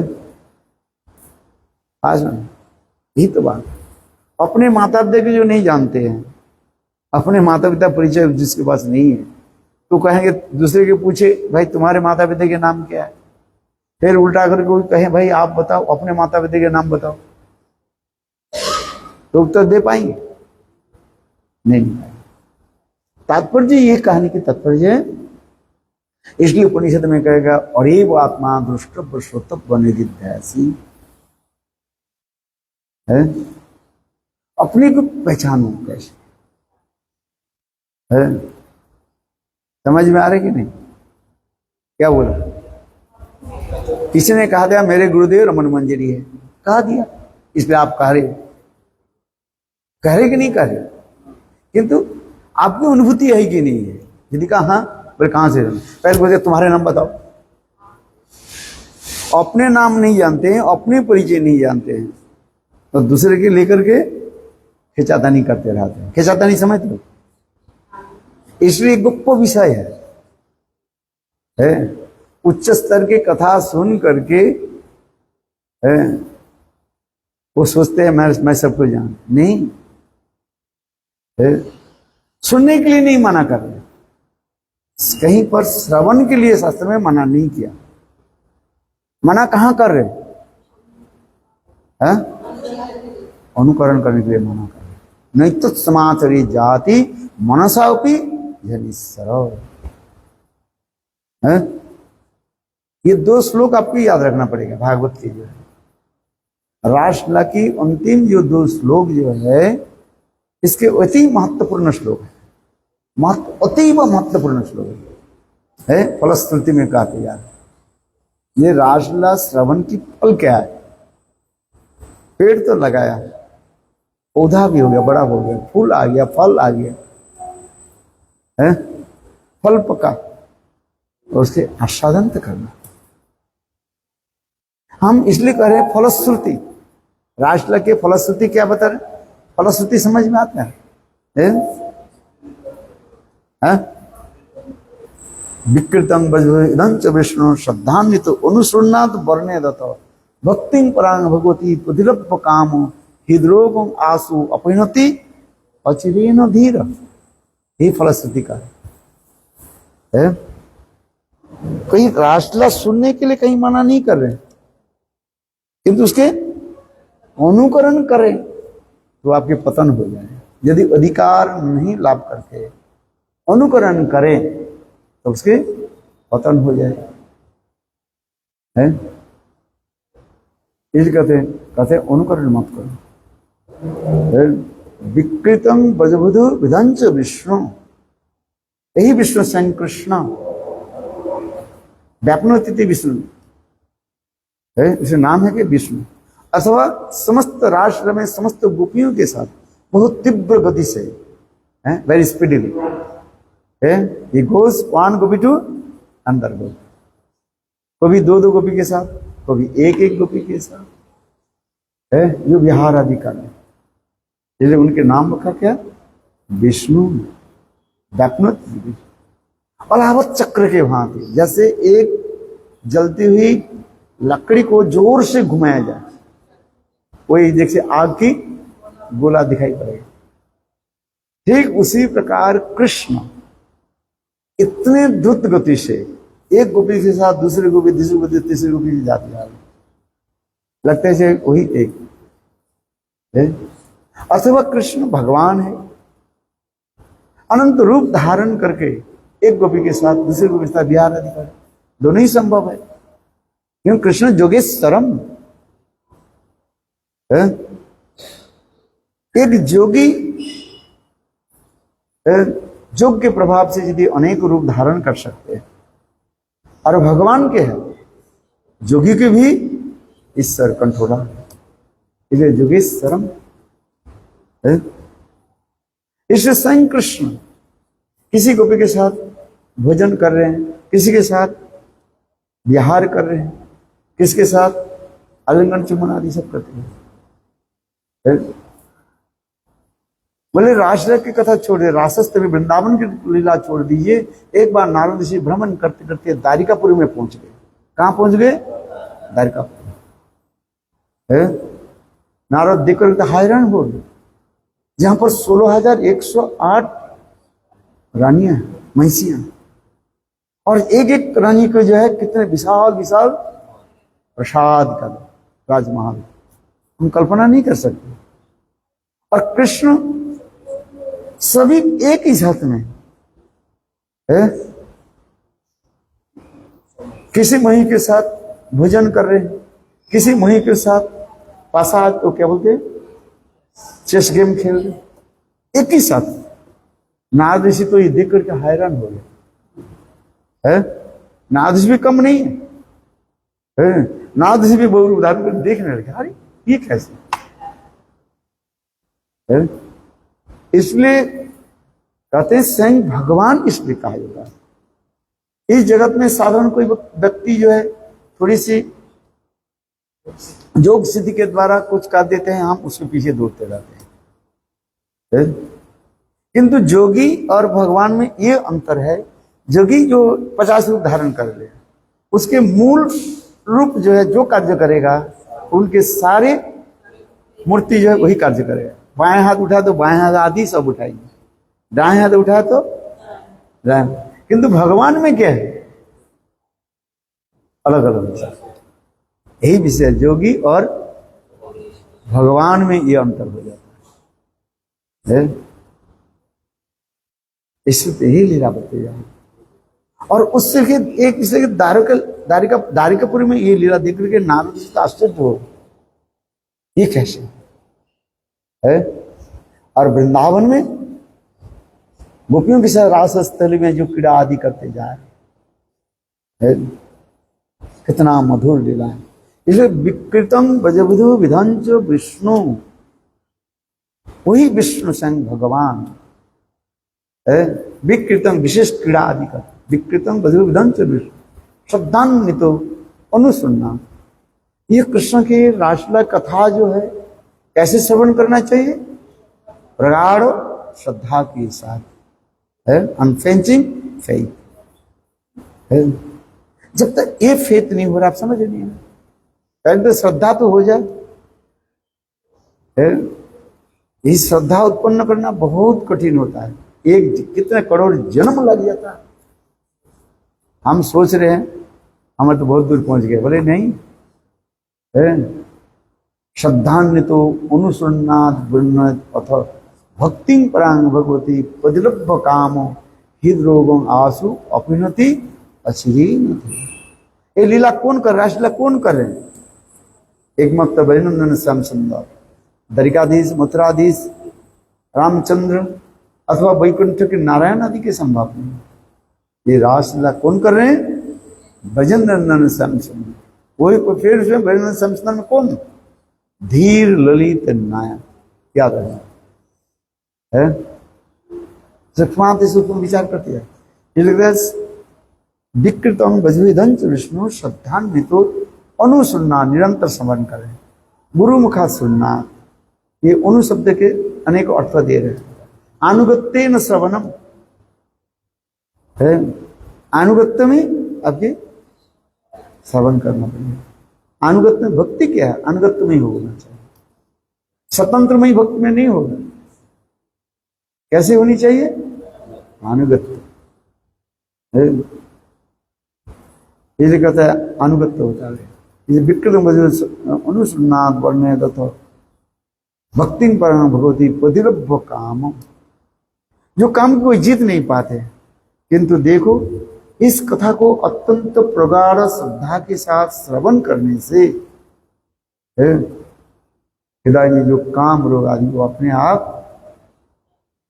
आज में यही तो बात। अपने माता पिता को जो नहीं जानते हैं, अपने माता पिता परिचय जिसके पास नहीं है, तो कहेंगे दूसरे के पूछे भाई तुम्हारे माता पिता के नाम क्या है, फिर उल्टा करके कोई कहे भाई आप बताओ अपने माता पिता के नाम बताओ, तो उत्तर दे पाएंगे नहीं पाएंगे। तात्पर्य ये कहानी की तात्पर्य है, इसलिए उपनिषद में कहेगा अरे वो आत्मा दृष्टव्य श्रोतव्य निदिध्यासी है। अपने को पहचानो कैसे है, समझ में आ रही कि नहीं? क्या बोला? किसी ने कहा दिया मेरे गुरुदेव रमन मंजरी है, कहा दिया, इसलिए आप कह रहे कि नहीं कह रहे, किंतु आपकी अनुभूति है कि नहीं है? यदि कहा हाँ, बोले कहां से? पहले बोलते तुम्हारे नाम बताओ। अपने नाम नहीं जानते हैं, अपने परिचय नहीं जानते हैं, तो दूसरे के लेकर के खिंचातानी करते रहते हैं। खिंचातानी समझते, इसलिए गुप्त विषय है। उच्च स्तर की कथा सुन करके है वो सोचते हैं मैं सबको जान नहीं है। सुनने के लिए नहीं मना कर रहे, कहीं पर श्रवण के लिए शास्त्र में मना नहीं किया। मना कहां कर रहे हैं? अनुकरण करने के लिए मना कर रहे। नहीं तो समाचरी जाति मनसापी है। ये दो श्लोक आपको याद रखना पड़ेगा भागवत के, जो है रासलीला की अंतिम जो दो श्लोक जो है इसके अति महत्वपूर्ण श्लोक है, अतीव महत्वपूर्ण श्लोक है। फलश्रुति में कहते यार ये रासलीला श्रवण की फल क्या है? पेड़ तो लगाया, पौधा भी हो गया, बड़ा हो गया, फूल आ गया, फल आ गया है, फल पका और उसके आस्वादन तो करना। हम इसलिए कह रहे हैं फलश्रुति, रासलीला के फलश्रुति क्या बता रहे? फलश्रुति समझ में आता है? विकृतम इदंच विष्णु श्रद्धान्वित अनुसृणात वर्णे दत्त भक्ति परांग भगवती प्रदिलप काम हृदरोगम आसु अपहनति अचिरेन धीर। ये फलश्रुति का है। कहीं रासलीला सुनने के लिए कहीं मना नहीं कर रहे, किंतु उसके अनुकरण करें तो आपके पतन हो जाए। यदि अधिकार नहीं लाभ करके अनुकरण करें तो उसके पतन हो जाए है। इस कहते अनुकरण मत करो। विकृतम बजबुधु विधंच विष्णु, यही विष्णु स्वयं कृष्ण व्यापनोतिथि विष्णु है, इसे नाम है कि विष्णु, अथवा समस्त राष्ट्र में समस्त गोपियों के साथ बहुत तीव्र गति से है, वेरी स्पीडली है। ये गोस वन गोपी टू अंदर गोपी, कभी दो दो गोपी के साथ, कभी एक एक गोपी के साथ है, जो विहार आदि कर रहे, इसलिए उनके नाम रखा क्या? विष्णु व्यापनोतिथि। अलावत चक्र के भांति, जैसे एक जलती हुई लकड़ी को जोर से घुमाया जाए, वही जैसे आग की गोला दिखाई पड़ेगा, ठीक उसी प्रकार कृष्ण इतने द्रुत गति से एक गोपी के साथ दूसरी गोपी, तीसरी गोपी, तीसरी गोपी की जाती है, लगता है वही एक है। अथवा कृष्ण भगवान है, अनंत रूप धारण करके एक गोपी के साथ दूसरी गोपी के साथ विहार आदि करे, दोनों ही संभव है। क्योंकि कृष्ण जोगेश्वरम है। एक जोगी योग के प्रभाव से यदि अनेक रूप धारण कर सकते हैं, और भगवान के हैं जोगी के भी ईश्वर कंठोरा, इसलिए जोगेश्वरम है। इसलिए स्वयं कृष्ण किसी गोपी के साथ भोजन कर रहे हैं, किसी के साथ विहार कर रहे हैं, किसके साथ? आलिंगन चुम्बन आदि सब करते हैं। बोले रासलीला की कथा छोड़िए, रासस्थ में वृंदावन की लीला छोड़ दीजिए। एक बार नारद ऋषि भ्रमण करते करते द्वारिकापुरी में पहुंच गए। कहां पहुंच गए? द्वारिकापुरी। नारद देखकर तो हैरान हो गए, जहां पर 16,108 रानियां महिषियां, और एक एक रानी को जो है कितने विशाल विशाल प्रसाद का राजमहल, हम कल्पना नहीं कर सकते। और कृष्ण सभी एक ही साथ में है, किसी मही के साथ भोजन कर रहे हैं, किसी मही के साथ पासा तो क्या बोलते चेस गेम खेल रहे, एक ही साथ। नारद ऋषि तो ये देख करके हैरान हो गए। नारद ऋषि भी कम नहीं है, नारद ऋषि भी बहुत उदाहरण कर देखने लगे, अरे ये कैसे है? इसलिए कहते हैं स्वयं भगवान इसलिए कहा जाता है। इस जगत में साधारण कोई व्यक्ति जो है थोड़ी सी योग सिद्धि के द्वारा कुछ कर देते हैं, हम उसके पीछे दौड़ते रहते हैं। किंतु जोगी और भगवान में ये अंतर है, जोगी जो 50 रूप धारण कर ले, उसके मूल रूप जो है जो कार्य करेगा, उनके सारे मूर्ति जो है वही कार्य करेगा। बाएं हाथ उठा तो बाएं हाथ आदि सब उठाएंगे, दाएं हाथ उठा तो दाएं। किंतु भगवान में क्या है? अलग अलग विषय। यही विषय जोगी और भगवान में ये अंतर हो जाता है। इससे यही लीला बताई जाए। और उससे एक विषय द्वारिकापुरी में ये लीला देख करके नारद जी तो आश्चर्य हो, ये कैसे है? और वृंदावन में गोपियों के साथ रास स्थली में जो क्रीड़ा आदि करते जा रहे, कितना मधुर लीला है। इसलिए विकृतम ब्रजबधू विधंच विष्णु, वही विष्णु स्वयं भगवान है। विकृतम विशेष क्रीड़ा आदि का, विकृतम ब्रजबधू विधंच विष्णु श्रद्धान्वितो अनुसुन्ना। ये कृष्ण की रासलीला कथा जो है कैसे श्रवण करना चाहिए? प्रगाढ़ श्रद्धा के साथ, है अनफ्लेंचिंग फेथ है। जब तक ये फेथ नहीं हो रहा, आप समझ नहीं है, पहले तो श्रद्धा तो हो जाए है। ये श्रद्धा उत्पन्न करना बहुत कठिन होता है, एक कितने करोड़ जन्म लग जाता है। हम सोच रहे हैं हम तो बहुत दूर पहुंच गए, बोले नहीं है। श्रद्धान्वितो अनुसन्नाद अथ भक्ति परांग भगवती पदिलभ्य कामो हृदरोगं आसु अपिनति अचिरीन। ये लीला कौन कर रहा है? लीला कौन कर रहे हैं? एक मत बलिनंदन श्याम सुंदर, द्वारिकाधीश, मथुराधीश, रामचंद्र अथवा वैकुंठ के नारायण आदि के संभव नहीं। ये रासलीला कौन कर रहे हैं? भजनंदन श्याम सुंदर। वही फिर उसमें भजनंदन श्याम सुंदर में कौन? धीर ललित नायक। याद रखना है, सूक्ष्म विचार करती है। विकृतम ब्रजविधंच विष्णु श्रद्धान्वितो अनुसुन्ना, निरंतर स्मरण करें, गुरु मुखा सुनना। ये अनु शब्द के अनेक अर्थ दे रहे हैं। अनुगत्य न श्रवणम है, अनुगत्य में आपके श्रवण करना पड़ेगा। अनुगत्य में भक्ति क्या है? अनुगत्य में ही होना चाहिए, स्वतंत्र में ही भक्ति में नहीं होगा। कैसे होनी चाहिए? अनुगत्य। इसलिए कहता है अनुगत्य होता है। इसे विकृत अनुसन्नाद वर्ण्य तथा भक्ति परम भगवती पदिलभ्य काम। जो काम को जीत नहीं पाते, किंतु देखो इस कथा को अत्यंत प्रगाढ़ श्रद्धा के साथ श्रवण करने से हृदय में जो काम रोग आदि वो अपने आप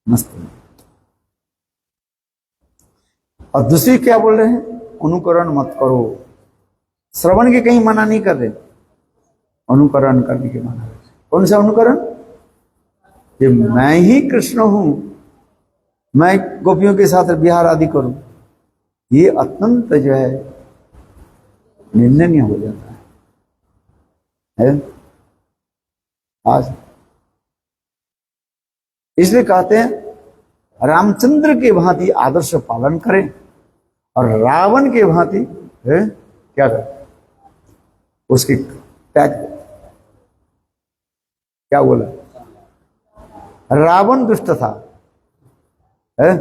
नष्ट हो। और दूसरी क्या बोल रहे हैं? अनुकरण मत करो। श्रवण के कहीं मना नहीं कर रहे, अनुकरण करने के मना। कौन सा अनुकरण? कि मैं ही कृष्ण हूं, मैं गोपियों के साथ विहार आदि करूं, ये अत्यंत जो है निंदनीय हो जाता है। है आज। इसलिए कहते हैं रामचंद्र के भांति आदर्श पालन करें और रावण के भांति है क्या करें, उसकी त्याग। क्या बोला, रावण दुष्ट था, है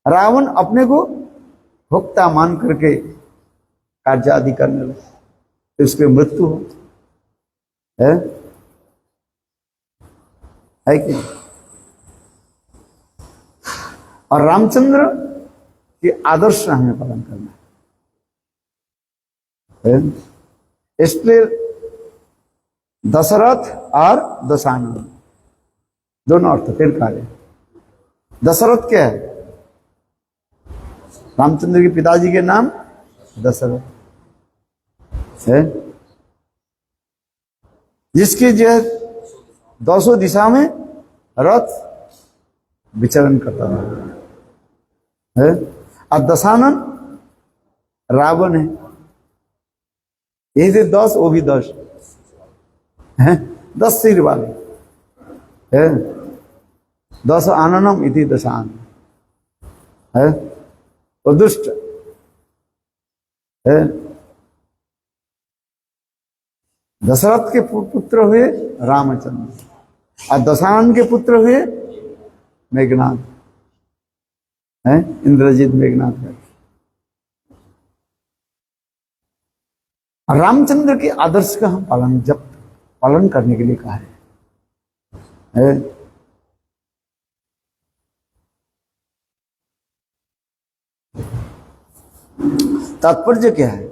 रावण अपने को भोक्ता मान करके कार्य आदि करने लगे, तो उसकी मृत्यु हो है कि। और रामचंद्र के आदर्श हमें पालन करना है। इसलिए दशरथ और दशानन दोनों अर्थ फिर कार्य। दशरथ क्या है, रामचंद्र के पिताजी के नाम दशरथ है, जिसके जो 200 दिशा में रथ विचरण करता है। और दशानन रावण है, यही से 10 वो भी 10 है, 10 सिर वाले है। 10 आननम इति दशान है, वो दुष्ट है। दशरथ के पुत्र हुए रामचंद्र और दशानन के पुत्र हुए मेघनाथ है, इंद्रजीत मेघनाथ है। रामचंद्र के आदर्श का हम पालन करने के लिए कहा है। तात्पर्य क्या है,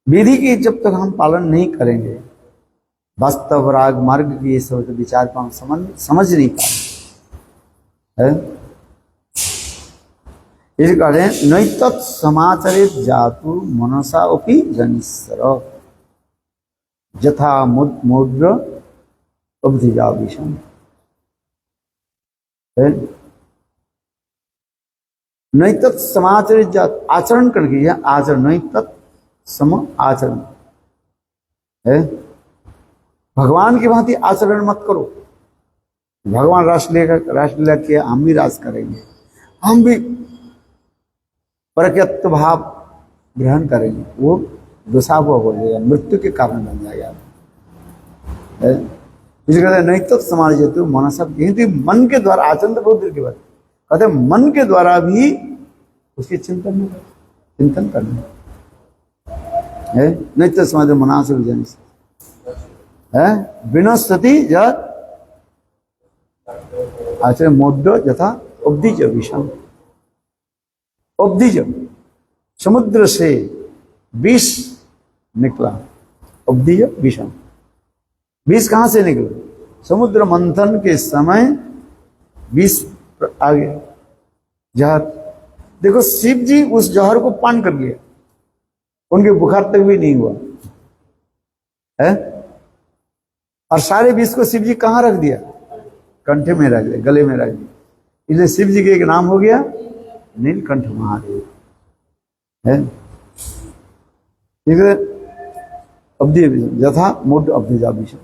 विधि की जब तक हम पालन नहीं करेंगे, वास्तव राग मार्ग की ये सब विचार को हम समझ नहीं पाए। इसे कहते हैं नैतत् समाचरित जातु मनसा अपि जनिस्सर यथा मुद्र अब्धिजा विषम। नैतत् समाचरित जात, आचरण करके, यह आचरण नैतत् सम आचरण है। भगवान की भांति आचरण मत करो। भगवान रासलीला किया, हम भी रास करेंगे, हम भी परकत्व भाव ग्रहण करेंगे, वो दुष्भाव हो जाएगा, मृत्यु के कारण बन जाएगा। इसलिए कहते हैं नहीं तो समाज जेतु मन सब, मन के द्वारा आचरण तो बहुत देर की बात, कहते हैं मन के द्वारा भी उसके चिंतन करना है। नहीं तो समाज मना से विजन है विनस्ति जत आचरण मोड्ड यथा उपदिज विषम। उपदिज समुद्र से विष निकला, उपदिज विषम। विष कहां से निकला, समुद्र मंथन के समय विष आ गया, जहर। देखो शिव जी उस जहर को पान कर लिया, उनके बुखार तक भी नहीं हुआ है। और सारे विष को शिव जी कहां रख दिया, कंठे में रख दिया, गले में रख दिया। इसलिए शिव जी के एक नाम हो गया नीलकंठ महादेव है। यथा मूढ़ अब्धिजा विषम।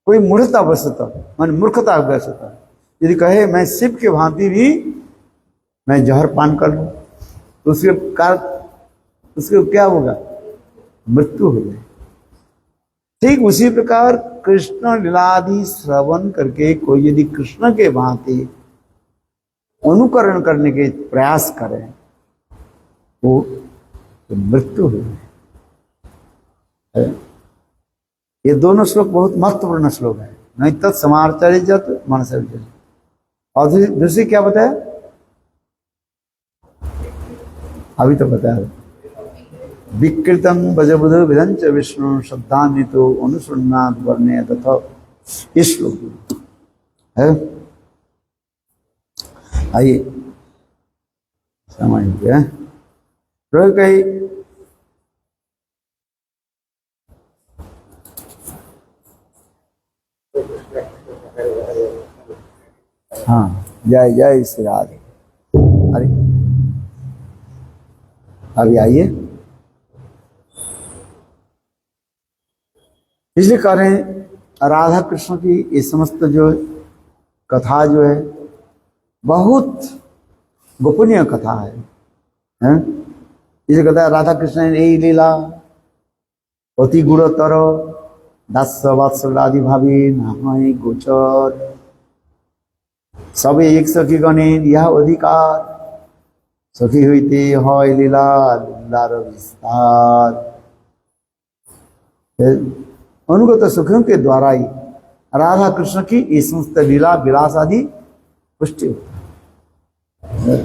कोई मूढ़ता वशता मान मूर्खता वशता यदि कहे मैं शिव के भांति भी मैं जहर पान कर लूं, तो उसके क्या होगा, मृत्यु हो जाए। ठीक उसी प्रकार कृष्ण लीलादि श्रवण करके कोई यदि कृष्ण के भांति अनुकरण करने के प्रयास करें, वो तो मृत्यु हो जाए। ये दोनों श्लोक बहुत महत्वपूर्ण श्लोक है। नहीं तत्समाचरित मन से। और दूसरी क्या बताया, अभी तो बताया विकृतम भजबुध विधंच विष्णु शब्दान्वितो अनुसृण्णात् वर्ण्य तथा। इस श्लोक है, आइए समझिए। तो कई हाँ, जय जय श्री राधे। अरे अभी आइए। इसलिए कह रहे हैं राधा कृष्ण की ये समस्त जो कथा जो है बहुत गोपनीय कथा है? इसे कहता है राधा कृष्ण ने यही लीला अति गुणतर दास्य वात्सल्यादि भावी नामय गोचर सबे एक सखी गणे यह अधिकार सखी হইতে হয় লীলা লীলার विस्तार। अनुगत सुखों के द्वारा ही राधा कृष्ण की ये समस्त लीला विलास आदि पुष्टि होता है।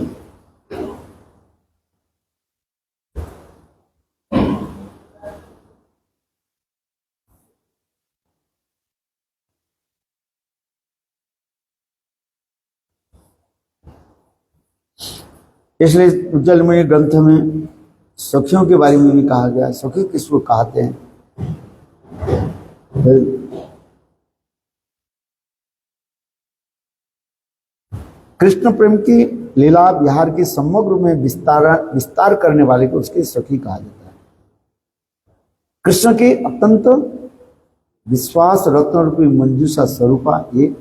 इसलिए उज्जवलमणि ग्रंथ में सखियों के बारे में भी कहा गया। सखी किसको कहते हैं? कृष्ण प्रेम की लीला विहार की समग्र में विस्तार करने वाले को उसके सखी कहा जाता है। कृष्ण के अत्यंत विश्वास रत्न रूपी मंजूषा स्वरूपा ये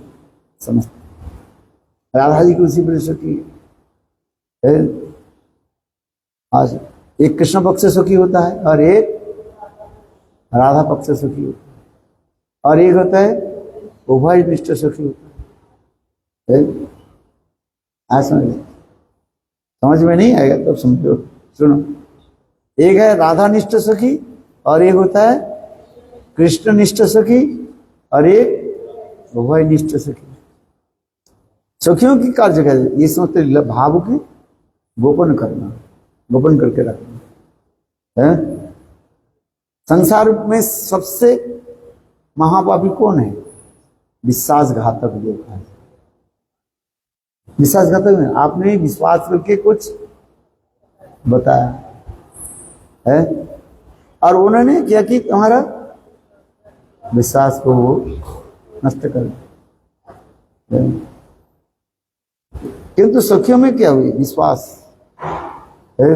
समस्त राधा जी की उसी पर सखी है। आज एक कृष्ण पक्ष से सुखी होता है और एक राधा पक्ष से सुखी होता है और एक होता है उभय निष्ठ सुखी होता है। आज समझ में नहीं आएगा तब समझो, सुनो। एक है राधा निष्ठ सखी और एक होता है कृष्ण निष्ठ सखी और एक उभय निष्ठ सखी। सखियों की कार्य है ये समझते भाव की गोपन करना, गोपन करके रखना है। संसार में सबसे महापापी कौन है? विश्वासघातक जो है। विश्वासघातक है, आपने विश्वास करके कुछ बताया है और उन्होंने क्या कि तुम्हारा विश्वास को वो नष्ट कर दिया। किंतु सखियों में क्या हुई? विश्वास है।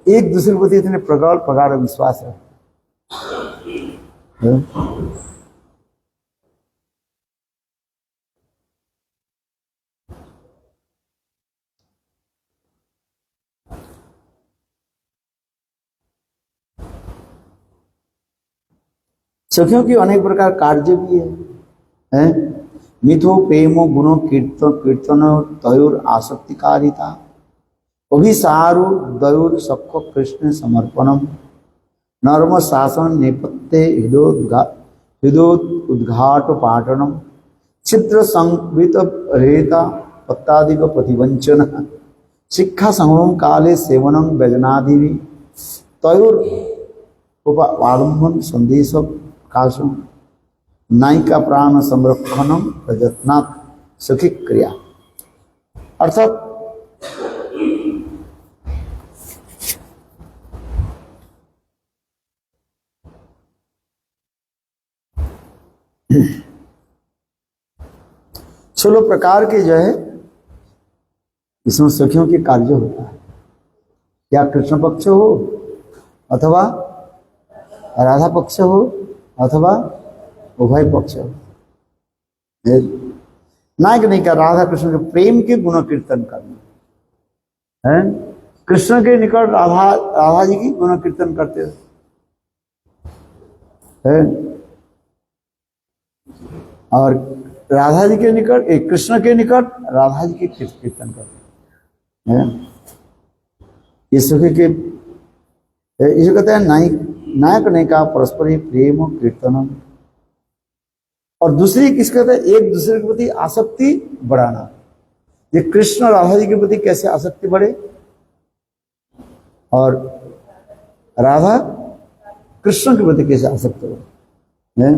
एक दूसरे के प्रति इतने प्रगाढ़ विश्वास है। सखियों की अनेक प्रकार कार्य भी है? मिथो प्रेमो गुणो कीर्तन तयोर आसक्तिकारिता अभिसारो दयोर सख्य कृष्ण समर्पणम नर्म शासन नेपथ्ये हृदोद्घाट पाटनम छिद्र संवित रेता पत्तादिक प्रतिवंचन शिक्षा संगम काले सेवनम व्यजनादि तयोर उपालंबन संदेश काशम नायिका प्राण संरक्षणम प्रयत्नात् सखी क्रिया। अर्थात सोलह प्रकार के जो है इसमें सखियों के कार्य होता है। या कृष्ण पक्ष हो अथवा राधा पक्ष हो अथवा उभय पक्ष हो। नायक नहीं कर राधा कृष्ण के प्रेम के गुण कीर्तन करना है। कृष्ण के निकट राधा जी की गुण कीर्तन करते हैं और राधा जी के निकट कृष्ण के निकट राधा जी के कीर्तन करते हैं। ये सखी के इसे कहते हैं नायक ने का परस्पर प्रेम कीर्तन। और दूसरी किस कहते हैं? एक दूसरे के प्रति आसक्ति बढ़ाना। ये कृष्ण राधा जी के प्रति कैसे आसक्ति बढ़े और राधा कृष्ण के प्रति कैसे आसक्त बढ़े,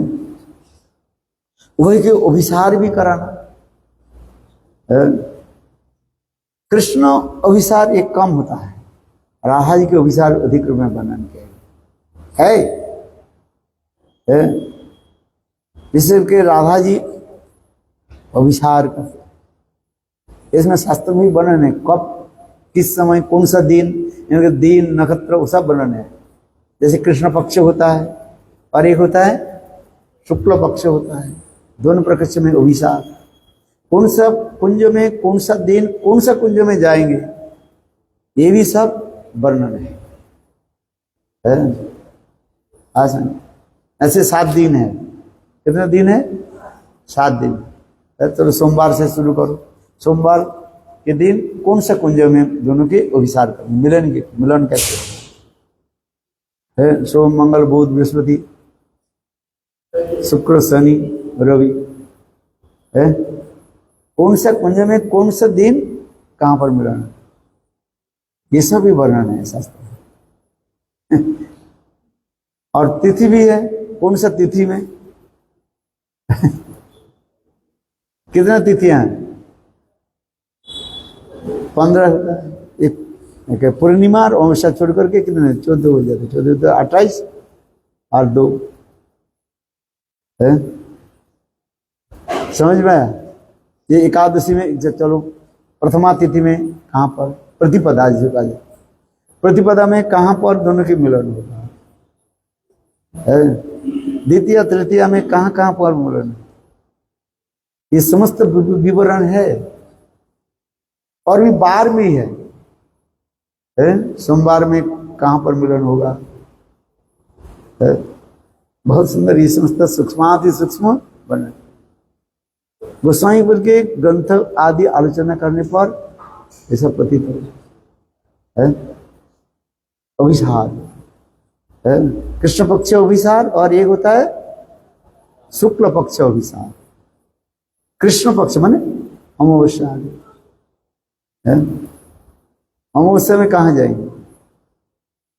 वही के अभिसार भी कराना। कृष्ण अभिसार एक कम होता है, राधा जी के अभिसार अधिक रूप में वर्णन किया है। इसलिए राधा जी अभिसार करते, इसमें शास्त्र में वर्णन है कब किस समय कौन सा दिन, दिन नक्षत्र वो सब वर्णन है। जैसे कृष्ण पक्ष होता है और एक होता है शुक्ल पक्ष होता है, दोनों प्रकाश में अभिसार। कौन सा कुंज में, कौन सा दिन, कौन सा कुंज में जाएंगे, ये भी सब वर्णन है। आसान ऐसे 7 दिन है। कितने दिन है? 7 दिन। चलो सोमवार से शुरू करो। सोमवार के दिन कौन सा कुंज में दोनों के अभिसार करें, मिलन कैसे है? सोम मंगल बुध बृहस्पति शुक्र शनि रवि है। कौन सा कुंज में कौन सा दिन कहां पर मिलन, ये सब भी वर्णन है शास्त्र में। और तिथि भी है, कौन सा तिथि में कितना तिथियां हैं? 15 होता है। एक पूर्णिमा और अमावस्या छोड़ करके कितने 14 हो जाते, 14 तो 28 और 2 है। समझ में आया? ये एकादशी में चलो प्रथमा तिथि में कहां पर प्रतिपदा, जिसे कहा जाए प्रतिपदा में कहां पर दोनों के मिलन होता है। द्वितीय तृतीया में कहां कहां पर मिलन, ये समस्त विवरण है। और भी बार में है, सोमवार में कहां पर मिलन होगा, है? बहुत सुंदर, ये समस्त सूक्ष्माति सूक्ष्म वर्णन। गोस्वामी पुर के ग्रंथ आदि आलोचना करने पर ऐसा प्रतीत है। अभिसार है, कृष्ण पक्ष अभिसार, और एक होता है शुक्ल पक्ष अभिसार। कृष्ण पक्ष माने अमावस्या है। अमावस्या में कहाँ जाएंगे,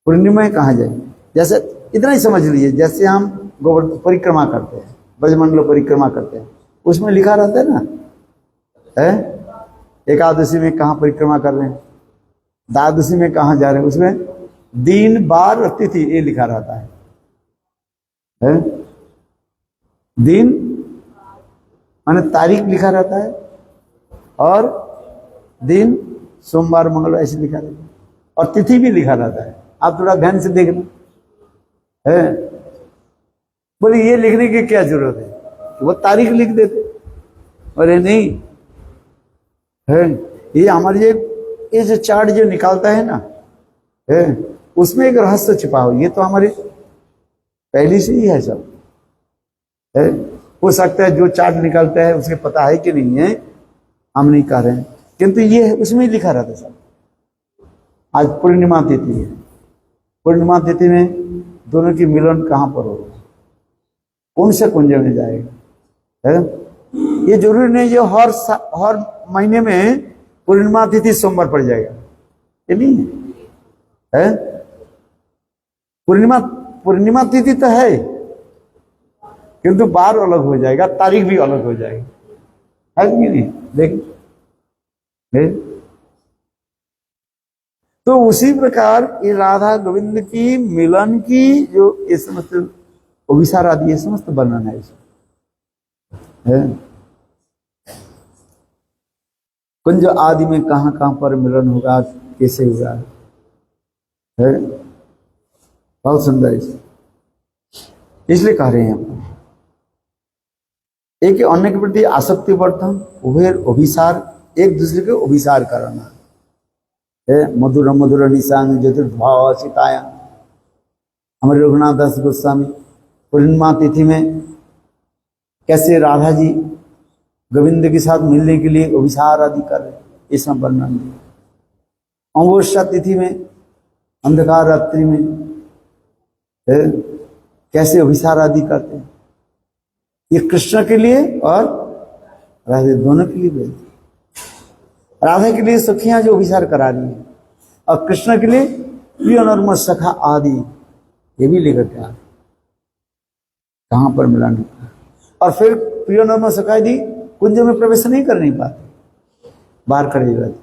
पूर्णिमा में कहाँ जाएंगे? जैसे इतना ही समझ लीजिए, जैसे हम गोवर्धन परिक्रमा करते हैं, ब्रजमंडल परिक्रमा करते हैं, उसमें लिखा रहता है ना, है एकादशी में कहाँ परिक्रमा कर रहे हैं, द्वादशी में कहाँ जा रहे हैं, उसमें दिन बार और तिथि ये लिखा रहता है। दिन माने तारीख लिखा रहता है, और दिन सोमवार मंगलवार ऐसे लिखा रहता है, और तिथि भी लिखा रहता है। आप थोड़ा ध्यान से देखना है। बोले ये लिखने की क्या जरूरत है, वो तारीख लिख देते। अरे नहीं है, ये हमारे ये जो चार्ट जो निकालता है ना, है उसमें एक रहस्य छिपा हो। ये तो हमारी पहले से ही है सब, है। हो सकता है जो चार्ट निकालता है उसके पता है कि नहीं है, हम नहीं कह रहे हैं, किंतु ये उसमें लिखा रहता है सब। आज पूर्णिमा तिथि है, पूर्णिमा तिथि में दोनों की मिलन कहाँ पर होगा, कौन से कुंज में जाएगा, है। ये जरूरी नहीं जो हर महीने में पूर्णिमा तिथि सोमवार पड़ जाएगा, ये नहीं है। पूर्णिमा तिथि तो है, किंतु बार अलग हो जाएगा, तारीख भी अलग हो जाएगी, है कि नहीं? देखिए, तो उसी प्रकार ये राधा गोविंद की मिलन की जो ये समस्त अभिसार आदि ये समस्त वर्णन है इसमें। कुंज आदि में कहां कहां पर मिलन होगा, कैसे होगा, है बहुत सुंदर। इसलिए कह रहे हैं एक अन्य के प्रति आसक्ति वर्धन, उभय अभिसार, एक दूसरे के अभिसार करना है। मधुर मधुर निशांग चतुर्भाव सीताया, हमारे रघुनाथ दास गोस्वामी पूर्णिमा तिथि में कैसे राधा जी गोविंद के साथ मिलने के लिए अभिसार आदि कर रहे, ये सब वर्णन दिया। अमावस्या तिथि में अंधकार रात्रि में कैसे अभिसार आदि करते हैं, ये कृष्ण के लिए और राधा दोनों के लिए बोलते। राधा के लिए सखियां जो अभिसार करा रही है, और कृष्ण के लिए प्रिय नर्म सखा आदि, ये भी लेकर के आ कहां पर मिलन होता है। और फिर प्रिय नर्म सखा आदि कुंज में प्रवेश नहीं कर नहीं पाते, बाहर खड़े रहते,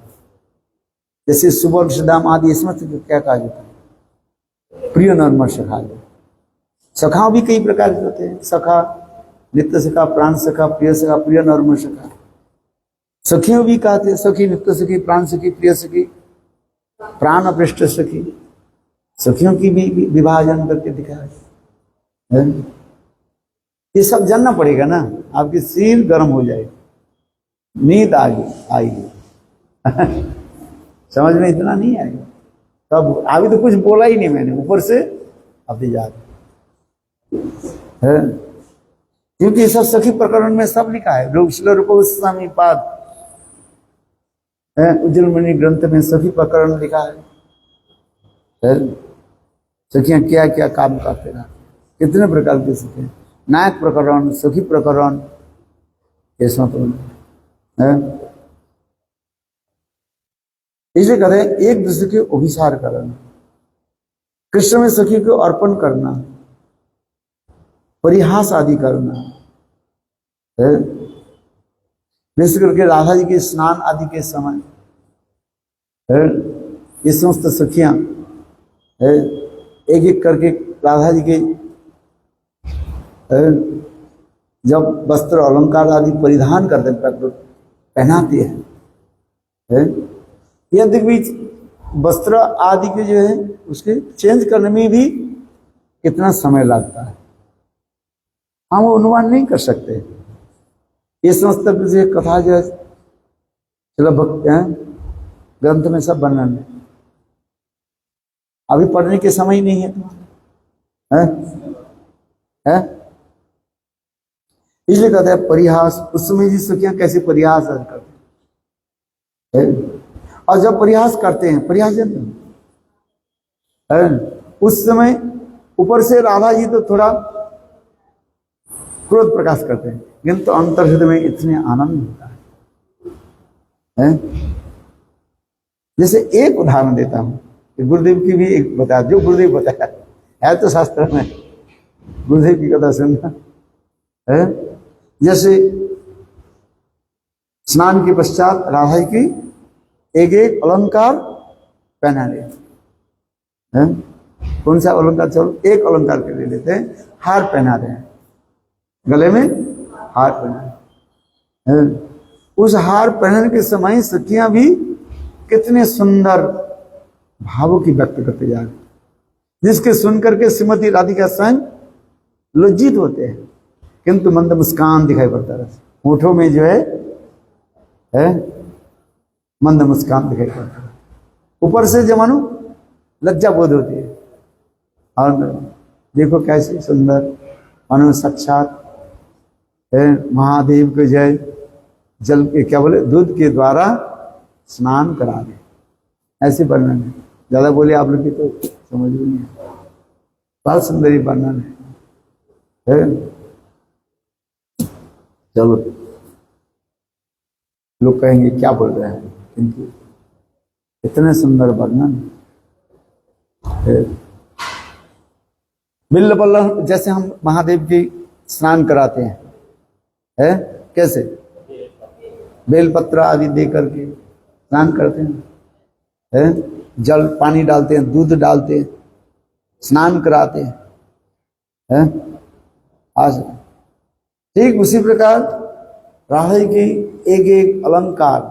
जैसे सुवर्ण दाम आदि, इसमें क्या कहा जाता है, प्रिय नर्म सखा। सखा भी कई प्रकार के होते हैं, सखा नित्य सखा, प्राण सखा, प्रिय सखा, प्रिय नर्म सखा। सखियों भी कहते हैं, सखी नित्य सखी, प्राण सखी, प्रिय सखी, प्राण अपृष्ट सखी। सखियों की भी विभाजन करके दिखाया है। ये सब जानना पड़ेगा ना, आपकी सिर गर्म हो जाएगी, नींद आएगी समझ में इतना नहीं आएगा। तब अभी तो कुछ बोला ही नहीं मैंने, ऊपर से अभी याद है, क्योंकि सब सखी प्रकरण में सब लिखा है। रूप गोस्वामी पाद उज्जवल मणि ग्रंथ में सखी प्रकरण लिखा है। सखियां क्या क्या काम करते रहा, कितने प्रकार के सखी, नायक प्रकरण, सखी प्रकरण, ऐसा तो है। इसलिए कहते हैं एक दूसरे के अभिसार करना, कृष्ण में सखी को अर्पण करना, परिहास आदि करना है। विशेष करके राधा जी के स्नान आदि के समय है, ये समस्त सखियां है एक एक करके राधा जी के जब वस्त्र अलंकार आदि परिधान करते पहनाती है। यह बीच वस्त्र आदि के जो है उसके चेंज करने में भी कितना समय लगता है, हम वो अनुमान नहीं कर सकते। ये समस्त कथा जो है चलो भक्त हैं ग्रंथ में सब वर्णन है, अभी पढ़ने के समय ही नहीं है तुम्हारे, है? इसलिए कहते हैं परिहास। उस समय जी सखियां कैसे परिहास करते हैं, और जब परिहास करते हैं, परिहास जानते हैं, उस समय ऊपर से राधा जी तो थोड़ा क्रोध प्रकाश करते हैं, किंतु अंतर हृदय में इतने आनंद होता है। जैसे एक उदाहरण देता हूं, गुरुदेव की भी एक बता, जो गुरुदेव बताया है तो शास्त्र में, गुरुदेव की कथा सुनना है। जैसे स्नान के पश्चात राधा जी की एक एक अलंकार पहना रहे, कौन सा अलंकार, चलो एक अलंकार के ले लेते हैं, हार पहना रहे हैं, गले में हार पहना है। उस हार पहनने के समय सखियां भी कितने सुंदर भावों की व्यक्त करते जा रहे, जिसके सुनकर के श्रीमती राधिका स्वयं लज्जित होते हैं, किंतु मंद मुस्कान दिखाई पड़ता है, होठों में जो है मंद मुस्कान दिखाई पड़ता है, ऊपर से जो मानो लज्जा बोध होती है। और देखो कैसे सुंदर मानो साक्षात महादेव को जय जल के क्या बोले दूध के द्वारा स्नान करा दे, ऐसे वर्णन है। ज्यादा बोले आप लोग की तो समझ में नहीं है, बहुत सुंदर वर्णन है। चलो लोग कहेंगे क्या बोल रहे हैं, किंतु इतने सुंदर वर्णन है। बिल्ल बल्लभ जैसे हम महादेव की स्नान कराते हैं, है कैसे बेलपत्र आदि दे करके स्नान करते हैं, है जल पानी डालते हैं, दूध डालते हैं, स्नान कराते हैं, है? आज ठीक उसी प्रकार राधा जी की एक एक अलंकार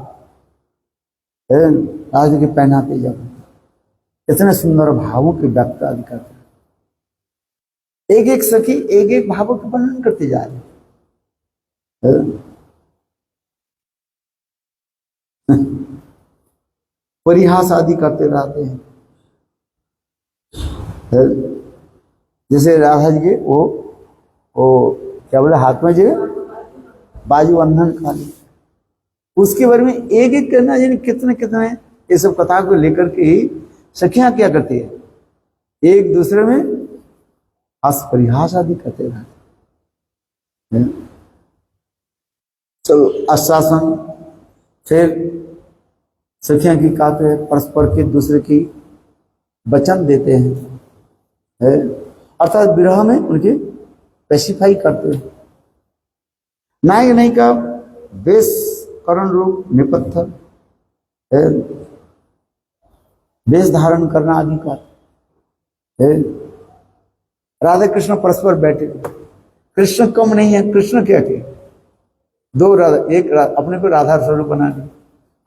है राधा जी के पहनाते जब इतने सुंदर भावों की व्यक्त आदि करते हैं, एक एक सखी एक एक भावों का वर्णन करते जा रहे हैं। परिहास आदि करते रहते हैं, जैसे राधा जी के वो क्या बोले हाथ में जो बाजू बंधन खाली, उसके बारे में एक एक करना, यानी कितने कितने ये सब कथा को लेकर के ही सखियां क्या करती है, एक दूसरे में हास परिहास आदि करते रहते हैं। चलो आश्वासन, फिर सखियां की कहते हैं परस्पर के दूसरे की वचन देते हैं, है? अर्थात विरह में उनके स्पेसिफाई करते हैं। नायक नहीं का वेश करण रूप निपत्थ है, वेश धारण करना आदि का है। राधा कृष्ण परस्पर बैठे, कृष्ण कम नहीं है, कृष्ण क्या के दो राधा, एक अपने को राधा स्वरूप बना दिया।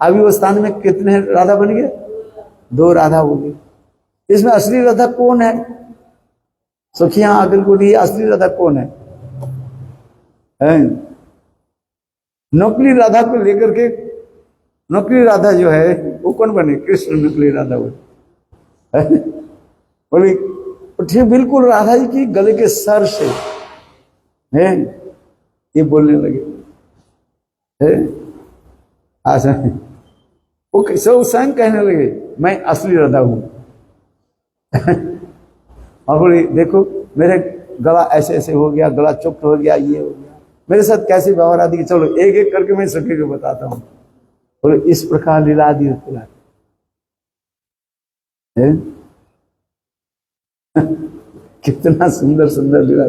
अभी वो स्थान में कितने राधा बन गए, दो राधा हो गई। इसमें असली राधा कौन है, सखियां आकर को दी, असली राधा कौन है, है। नकली राधा को लेकर के, नकली राधा जो है वो कौन बने? कृष्ण नकली राधा वो बोली ठीक बिल्कुल राधा जी की गले के सर से है ये बोलने लगे है। आशा वो सब स्वयं कहने लगे मैं असली राधा हूं और बोली देखो मेरे गला ऐसे ऐसे हो गया, गला चुप्त हो गया, ये हो गया, मेरे साथ कैसे व्यवहार आदि की, चलो एक एक करके मैं सखी को बताता हूँ। बोले इस प्रकार लीला आदि है। कितना सुंदर सुंदर लीला।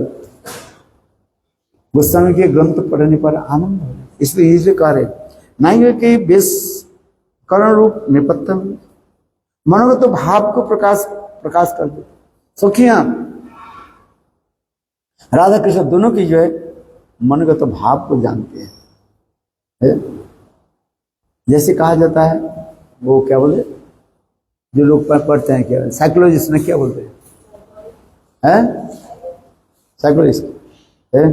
गोस्वामी के ग्रंथ पढ़ने पर आनंद हो, इसलिए इसे कार्य नहीं कि बेस करण रूप निपत्त मनोगत तो भाव को प्रकाश कर दे। सखियां राधा कृष्ण दोनों की जो है मनोगत तो भाव को जानते हैं है? जैसे कहा जाता है वो क्या बोले जो लोग पढ़ते हैं, क्या साइकोलॉजिस्ट ने क्या बोलते हैं साइकोलॉजिस्ट है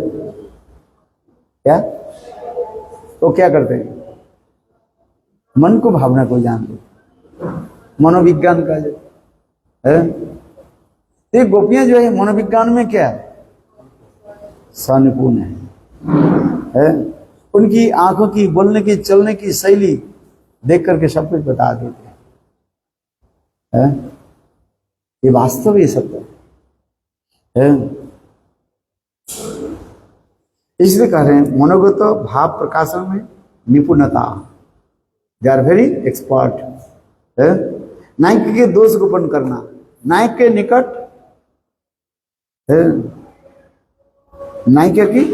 क्या, वो क्या करते हैं? मन को भावना को जानते, मनोविज्ञान का जो है। ये गोपियां जो है मनोविज्ञान में क्या है सनिपुण है। उनकी आंखों की, बोलने की, चलने की शैली देख करके सब कुछ बता देते हैं। ये वास्तव ये सत्य है। इसलिए कह रहे हैं मनोगत भाव प्रकाशन में निपुणता, दे आर वेरी एक्सपर्ट है। नायक के दोष गोपन करना, नायक के निकट है, नायिका की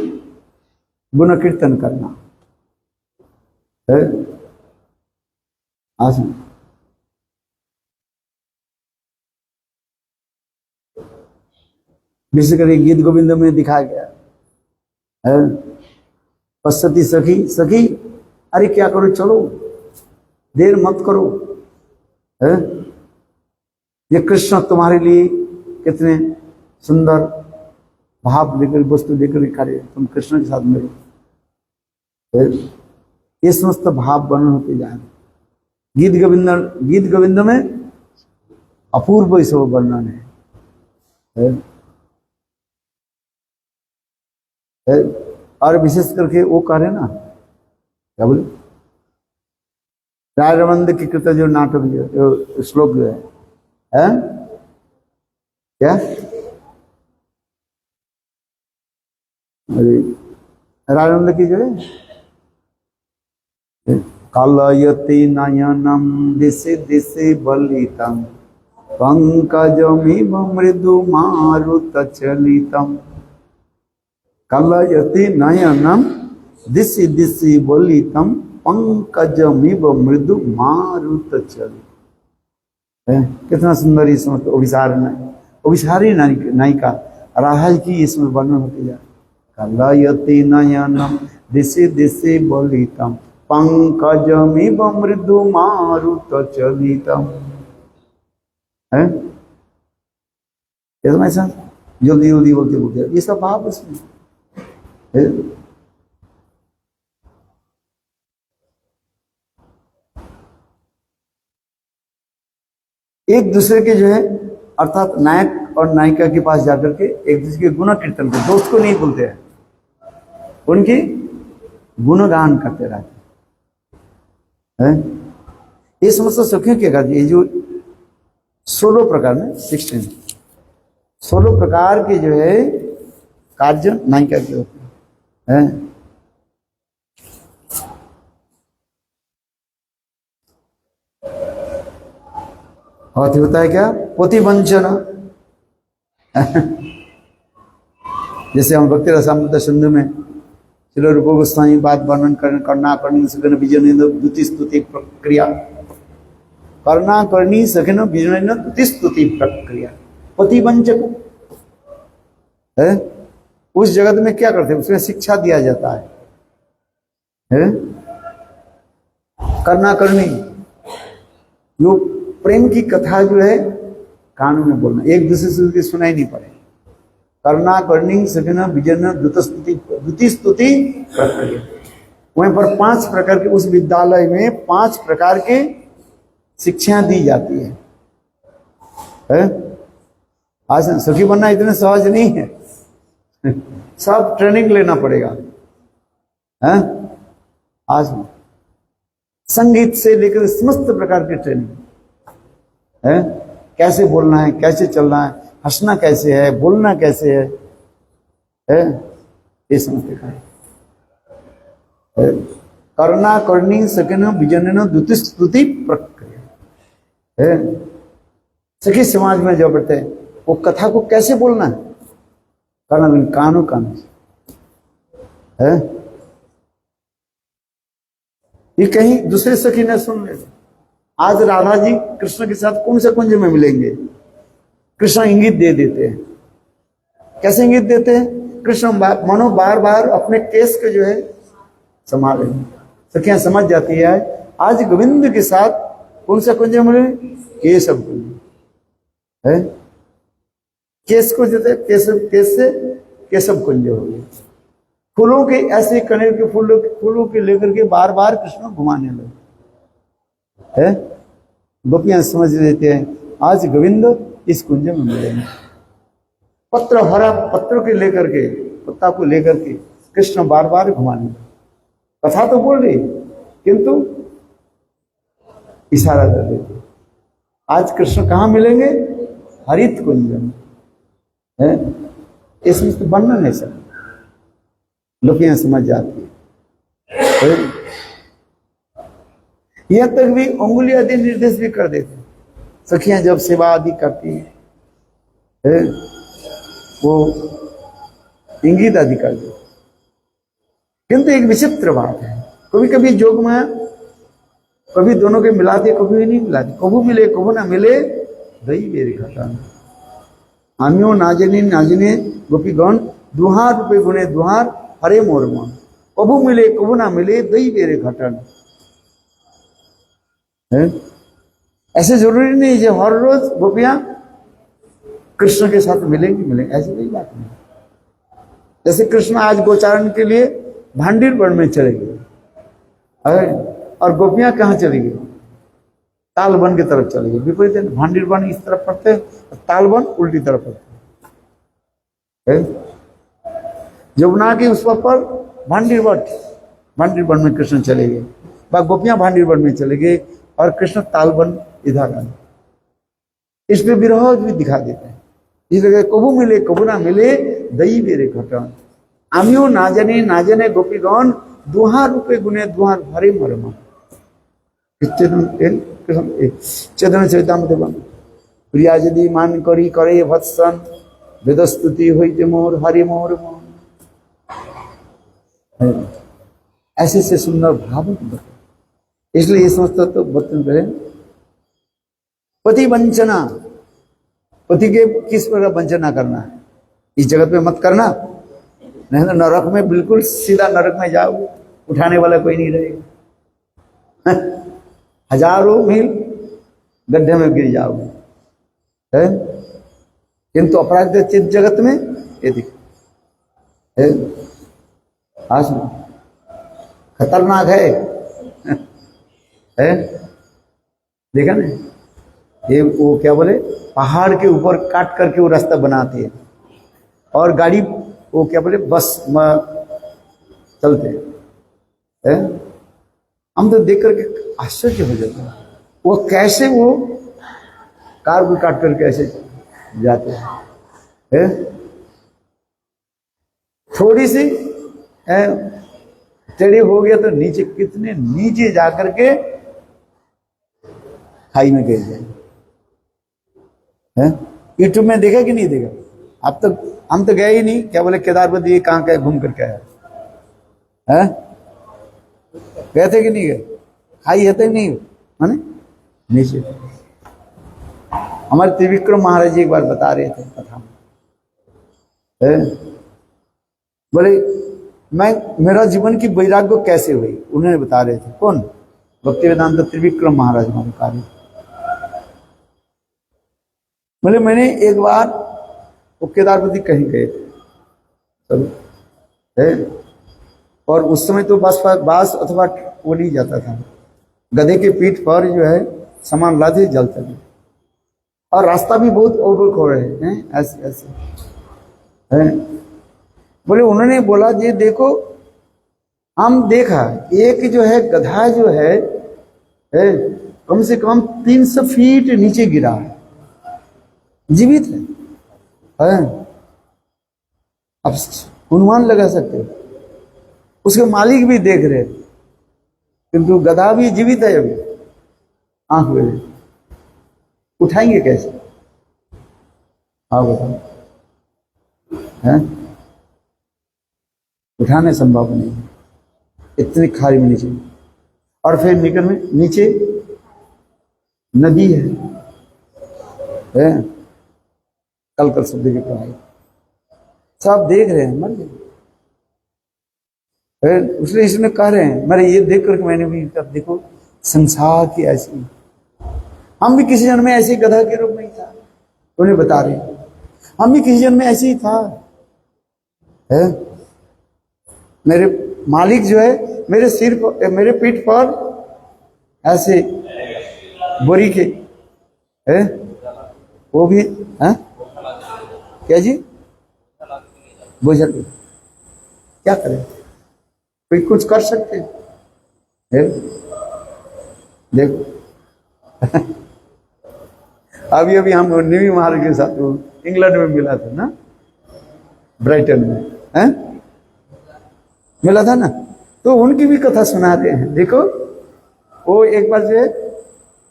गुण कीर्तन करना है। आसन विशेषकर गीत गोविंद में दिखाया गया है। पश्यति सखी, सखी अरे क्या करो, चलो देर मत करो है। ये कृष्ण तुम्हारे लिए कितने सुंदर भाव लेकर, वस्तु लेकर खड़े, तुम कृष्ण के साथ मिलो। ये समस्त भाव वर्णन होते जाए। गीत गोविंद में अपूर्व इस वर्णन है। और विशेष करके वो कह रहे ना क्या बोले राय रमंद की कृत जो नाटक जो श्लोक जो है क्या रानंद की जो है कलयति नयनम दिशि दिशि बलितम पंकजमिव मृदु मारुत चलितम। कलयति नयनम दिशि दिशि बलितम पंकजमिव मृदु मारुत चलितम। कितना सुंदर इसमें अभिसारी नायिका राधा की इसमें वर्णन होती जाए। कलयति नयनम दिशि दिशि बलितम पंकजमिव मृदु मारुत चलितम। है ये ऐसा जल्दी जल्दी बोलते बोलते ये सब भाव उसमें है। एक दूसरे के जो है अर्थात नायक और नायिका के पास जाकर के एक दूसरे के गुण कीर्तन करते, दोस्त को नहीं बोलते हैं, उनकी गुणगान करते रहते हैं। ये समस्त सखियों के कार्य, ये जो 16 प्रकार में 16 प्रकार के जो है कार्य नायिका के होते हैं। और होता है क्या पोतिवंचना जैसे हम भक्ति रसामृत सिंधु में श्री रूप गोस्वामी बात वर्णन करना करनी सघन विजय द्युति स्तुति प्रक्रिया, करना करनी सघन विजय द्युति स्तुति प्रक्रिया। पतिवंचक है उस जगत में क्या करते हैं, उसमें शिक्षा दिया जाता है? करना करनी जो प्रेम की कथा जो है कानों में बोलना, एक दूसरे से सुनाई नहीं पड़े करना करनी सकिना विजन द्युति स्तुति प्रक्रिया। वहीं पर 5 प्रकार के, उस विद्यालय में 5 प्रकार के शिक्षा दी जाती है? आज सुखी बनना इतने सहज नहीं है, सब ट्रेनिंग लेना पड़ेगा है? आज संगीत से लेकर समस्त प्रकार की ट्रेनिंग है। कैसे बोलना है, कैसे चलना है, हंसना कैसे है, बोलना कैसे है? ये समझते हैं। करना करनी सकना विजन द्युति स्तुति प्रक्रिया है। सखी समाज में जो बढ़ते हैं वो कथा को कैसे बोलना है, करना कानों कानों है। ये कहीं दूसरे सखी ने सुन ले। आज राधा जी कृष्ण के साथ कौन से कुंज में मिलेंगे, कृष्ण इंगित दे देते हैं। कैसे इंगित देते हैं? कृष्ण मानो बार बार अपने केस के जो है संभाले, सखियां समझ जाती है आज गोविंद के साथ कौन सा कुंज मिले, केशव कुंज है। केस को देते, केस से केशव कुंज हो गया। फूलों के ऐसे कनेर के फूलों के लेकर के बार बार कृष्ण घुमाने लगे है। गोपियां समझ लेते हैं आज गोविंद इस कुंज में मिलेंगे। पत्र हरा पत्र के लेकर के, पत्ता को लेकर के कृष्ण बार बार घुमाने लगे। कथा तो बोल रही किंतु इशारा कर देते। आज कृष्ण कहाँ मिलेंगे? हरित कुंज में है। इसमें तो वर्णन है सब, लोग समझ जाती है। यहां तक भी उंगली आदि निर्देश भी कर देते। सखियां जब सेवा आदि करती है वो इंगित आदि कर देते। किंतु एक विचित्र बात है, कभी कभी जोग में कभी दोनों के मिलाते, कभी नहीं मिलाते, कभू मिले कभू ना मिले, दही मेरे घटा आमियो नाजने नाजने गोपीगण दुहार रूपे गुणे दुहार हरे मोर मन। कभू मिले कभू ना मिले, दही मेरे घटन है। ऐसे जरूरी नहीं जो हर रोज गोपियां कृष्ण के साथ मिलेंगे, ऐसी कोई बात नहीं। जैसे कृष्ण आज गोचारण के लिए भांडीर वन में चले गए और गोपियां कहाँ चली गई? ताल वन की तरफ चली गई। विपरीत भांडीर वन इस तरफ पड़ते, ताल वन उल्टी तरफ पड़ते। यमुना के उस पर भांडीर वन में कृष्ण चले गए, गोपियां भांडीर वन में चले गए और कृष्ण तालबन इधर आए। इसमें विरोध भी दिखा देते हैं। इसलिए कबू मिले कबू ना मिले, दई मेरे घटन आमियो ना जाने गोपीगण दुहार रूपे गुणे दुहार भरे मरमा। चेतन चैतामृत प्रिया यदि मान करी करे भत्सन वेदस्तुति होइते मोर हरि मोर मन। ऐसे से सुंदर भाव। इसलिए ये समझता तो बर्तन करें पति वंचना, पति के किस प्रकार वंचना करना है इस जगत में मत करना, नहीं तो नरक में बिल्कुल सीधा नरक में जाओगे, उठाने वाला कोई नहीं रहेगा। हजारों मील गड्ढे में गिर जाओगे है। किंतु अपराध चित्त जगत में ये दिख खतरनाक है देखा ना। ये वो क्या बोले, पहाड़ के ऊपर काट करके वो रास्ता बनाते हैं और गाड़ी वो क्या बोले बस चलते हैं। हम तो देख करके आश्चर्य हो जाते हैं, वो कैसे वो कार को काट करके ऐसे जाते हैं। थोड़ी सी टेढ़ी हो गया तो नीचे, कितने नीचे जाकर के खाई में गिर जाए। यूट्यूब में देखा कि नहीं देखा? अब तक हम तो गए ही नहीं, क्या बोले केदारपति कहाँ गए, घूम करके आया है। गए थे कि नहीं गए? खाई है तो नहीं है नीचे। हमारे त्रिविक्रम महाराज जी एक बार बता रहे थे कथा में, बोले मेरा जीवन की वैराग्य कैसे हुई, उन्होंने बता रहे थे। कौन? भक्ति वेदांत त्रिविक्रम महाराज बता रहे थे। बोले मैंने एक बार वो केदारपति कहीं गए थे सब है। और उस समय तो बास अथवा वो नहीं जाता था, गधे के पीठ पर जो है सामान लादे जलते थे, और रास्ता भी बहुत ओबड़ खो रहे हैं ऐसे ऐसे है। बोले उन्होंने बोला ये देखो, हम देखा एक जो है गधा जो है कम से कम 300 फीट नीचे गिरा है, जीवित है। अब अनुमान लगा सकते हो, उसके मालिक भी देख रहे, किंतु गधा भी जीवित है अभी, आंख में उठाएंगे कैसे? हाँ बताओ, है उठाने संभव नहीं, इतनी खाई में नीचे। और फिर निकल में नीचे नदी है कल कल शब्द की पढ़ाई सब देख रहे हैं, मर गए। उसने इसने कह रहे हैं, मेरे ये देख कर मैंने भी कर देखो संसार की ऐसी, हम भी किसी जन्म में ऐसे गधा के रूप में ही था, उन्हें बता रहे हैं हम भी किसी जन्म में ऐसे ही था है? मेरे मालिक जो है मेरे सिर पर, मेरे पीठ पर ऐसे बोरी के है, वो भी है क्या जी, बोझल क्या करें, कोई कुछ कर सकते हैं? देखो अभी अभी हम न्यू महाराज के साथ वो इंग्लैंड में मिला था ना, ब्राइटन में है मिला था ना, तो उनकी भी कथा सुना रहे हैं। देखो वो एक बार जो है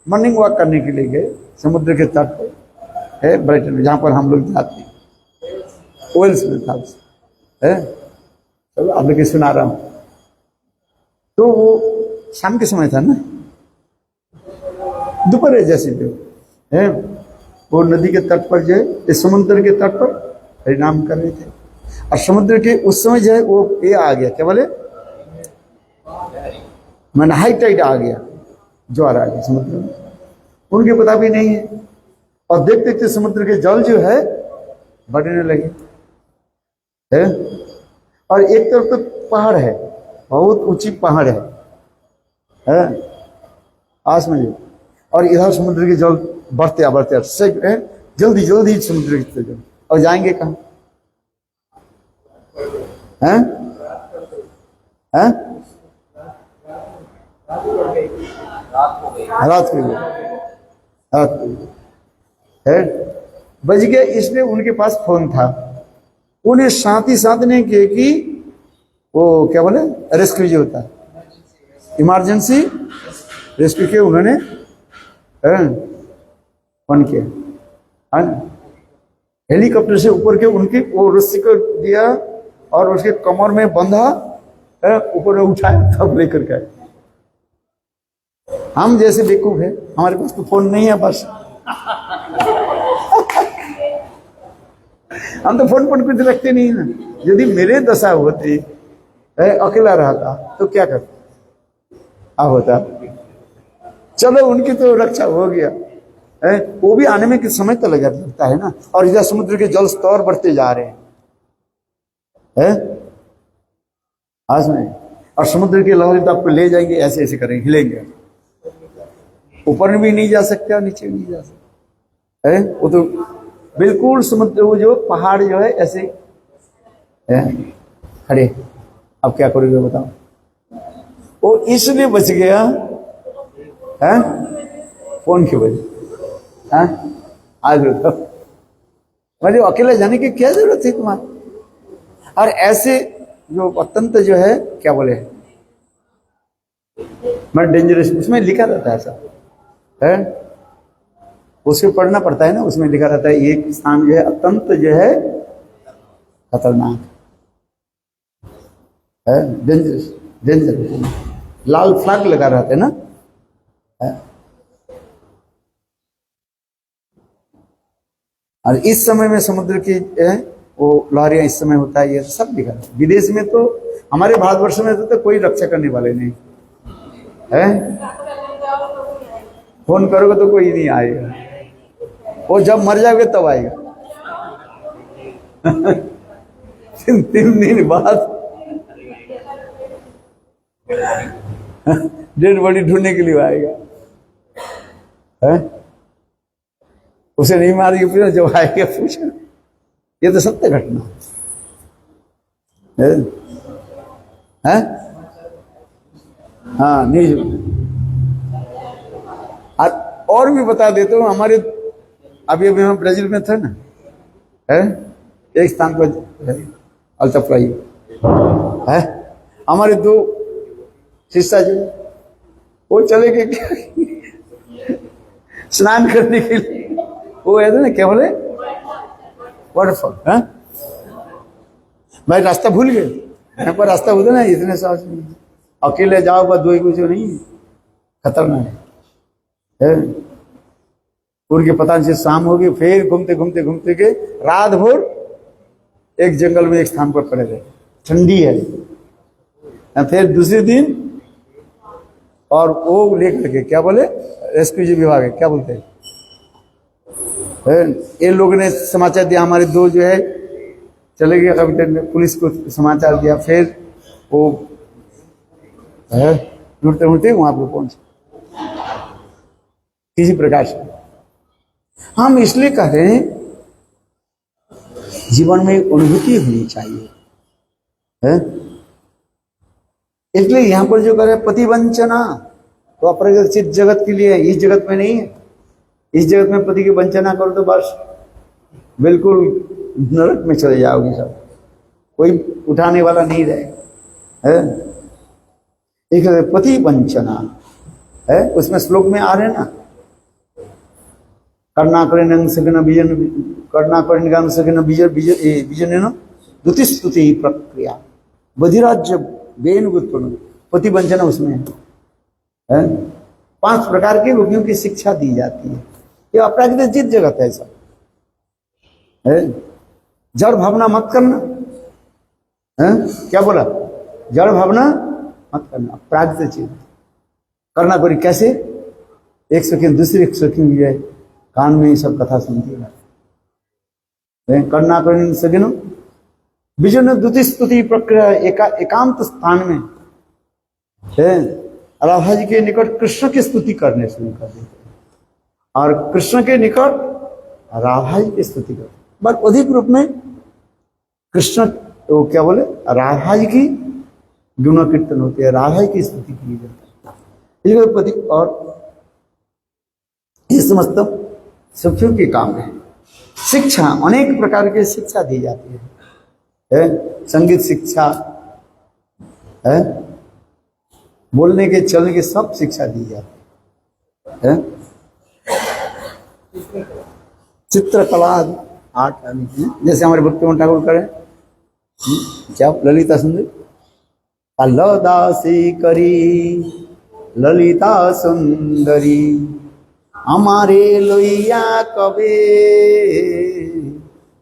मॉर्निंग वॉक करने के लिए गए समुद्र के तट पर है ब्राइटन में, जहाँ पर हम लोग जाते हैं, वेल्स में था है। चलो आप लोग सुना रहा हूँ। तो वो शाम के समय था ना, दोपहर जैसे जो है वो नदी के तट पर जो है, समुद्र के तट पर हरिनाम कर रहे थे, और समुद्र के उस समय जो है वो ये आ गया, क्या बोले मैंने हाई टाइड आ गया, ज्वार आ गया समुद्र में, उनके पता भी नहीं है। और देखते देखते समुद्र के जल जो है बढ़ने लगे है। और एक तरफ तो पहाड़ है, बहुत ऊंची पहाड़ है आसमान में, और इधर समुद्र के जल बढ़ते जल्दी जल्दी समुद्र के जल, और जाएंगे कहाँ? हैं हैं रात को है बज गया। इसलिए उनके पास फोन था, उन्हें साथ ही साथ ने किए कि वो क्या बोले रेस्क्यू जो होता है, इमरजेंसी रेस्क्यू के उन्होंने फोन किया, हेलीकॉप्टर से ऊपर के उनकी वो रस्सी को दिया और उसके कमर में बंधा, ऊपर में उठाया, तब लेकर के। हम जैसे बेवकूफ है, हमारे पास तो फोन नहीं है बस हम तो फोन पर कुछ रखते नहीं ना। यदि मेरे दशा होती अकेला रहता तो क्या करता होता? चलो उनकी तो रक्षा हो गया है, वो भी आने में किस समय तो लगता है ना। और इधर समुद्र के जल स्तर बढ़ते जा रहे हैं आज में, और समुद्र की लहरें तो आपको ले जाएंगे, ऐसे ऐसे करेंगे, हिलेंगे, ऊपर भी नहीं जा सकते और नीचे भी नहीं जा सकते है। वो तो बिल्कुल समुद्र, वो जो पहाड़ जो है ऐसे खड़े। अब क्या करोगे बताओ? वो इसलिए बच गया है फोन की वजह। आज मतलब अकेले जाने की क्या जरूरत है तुम्हारी? और ऐसे जो अत्यंत जो है क्या बोले मैं डेंजरस, उसमें लिखा रहता है ऐसा है, उसको पढ़ना पड़ता है ना, उसमें लिखा रहता है एक स्थान जो है अत्यंत जो है खतरनाक है, डेंजरस डेंजर, लाल फ्लैग लगा रहता है ना है? और इस समय में समुद्र की वो लहरियां इस समय होता है, ये सब लिखा है। विदेश में तो, हमारे भारतवर्ष में तो कोई रक्षा करने वाले नहीं है, फोन करोगे तो कोई नहीं आएगा, वो जब मर जाओगे तब आएगा तीन दिन बाद डेड बॉडी ढूंढने के लिए आएगा, है? उसे नहीं मारेगी, फिर जब आएगा पूछा। ये तो सत्य घटना है, है? हाँ, नहीं। और भी बता देता हूँ, हमारे अभी अभी हम ब्राजील में थे ना, है? एक स्थान पर अल्ताफ्राई है, हमारे दो शिष्य जी, वो चले गए स्नान करने के लिए। वो है ना, क्या बोले, वाटरफॉल, है? भाई रास्ता भूल गए, यहाँ पर रास्ता होता ना, इतने साहस नहीं, अकेले जाओ, बस दो ही कुछ नहीं, खतरनाक है। पूरी के पता नहीं शाम होगी, फिर घूमते घूमते घूमते के रात भर एक जंगल में एक स्थान पर पड़े रहे, ठंडी है। फिर दूसरे दिन और वो लेकर के, क्या बोले, रेस्क्यू विभाग है, क्या बोलते हैं, ये लोग ने समाचार दिया, हमारे दो जो है चले गए कभी में, पुलिस को समाचार दिया, फिर वो ढूंढते ढूंढते वहां पर पहुंचे किसी प्रकार से। हम इसलिए कह रहे हैं जीवन में अनुभूति होनी चाहिए, है? इसलिए यहां पर जो करे पतिवंचना, तो अपरिचित जगत के लिए, इस जगत में नहीं है। इस जगत में पति की वंचना करो तो बस बिल्कुल नरक में चले जाओगे, सब कोई उठाने वाला नहीं रहेगा, है? एक पति वंचना है, उसमें श्लोक में आ रहे ना, कर्णाकरण सगन बीजन, कर्णाकरण सगन बीजन द्युति स्तुति प्रक्रिया बधिराज्य बेन उत्पन्न, पति वंचना उसमें है। 5 प्रकार के रोगियों की शिक्षा दी जाती है। ये अपराजित जगत है, सब है। जड़ भावना मत करना, है? क्या बोला, जड़ भावना मत करना, प्राकृतिक चीज करना। कोई कैसे, एक सेकंड दूसरी एक सेकंड जाए, कान में सब कथा सुनती है। करना करें सगिनो विजन द्युति स्तुति प्रक्रिया, एकांत स्थान में है, राधा जी के निकट कृष्ण की स्तुति करने शुरू कर देते, और कृष्ण के निकट राधा जी की स्तुति करते, बट अधिक रूप में कृष्ण, तो क्या बोले, राधा जी की गुण कीर्तन होती है, राधा जी की स्तुति की जाती है। पति और ये समस्त सखियों के काम है। शिक्षा, अनेक प्रकार की शिक्षा दी जाती है? संगीत शिक्षा है, बोलने के चलने की सब शिक्षा दी जाती है। चित्रकला आर्ट, जैसे हमारे भक्ति ठाकुर करें, क्या ललिता सुंदरी, दासी करी ललिता सुंदरी, हमारे लोइया कबे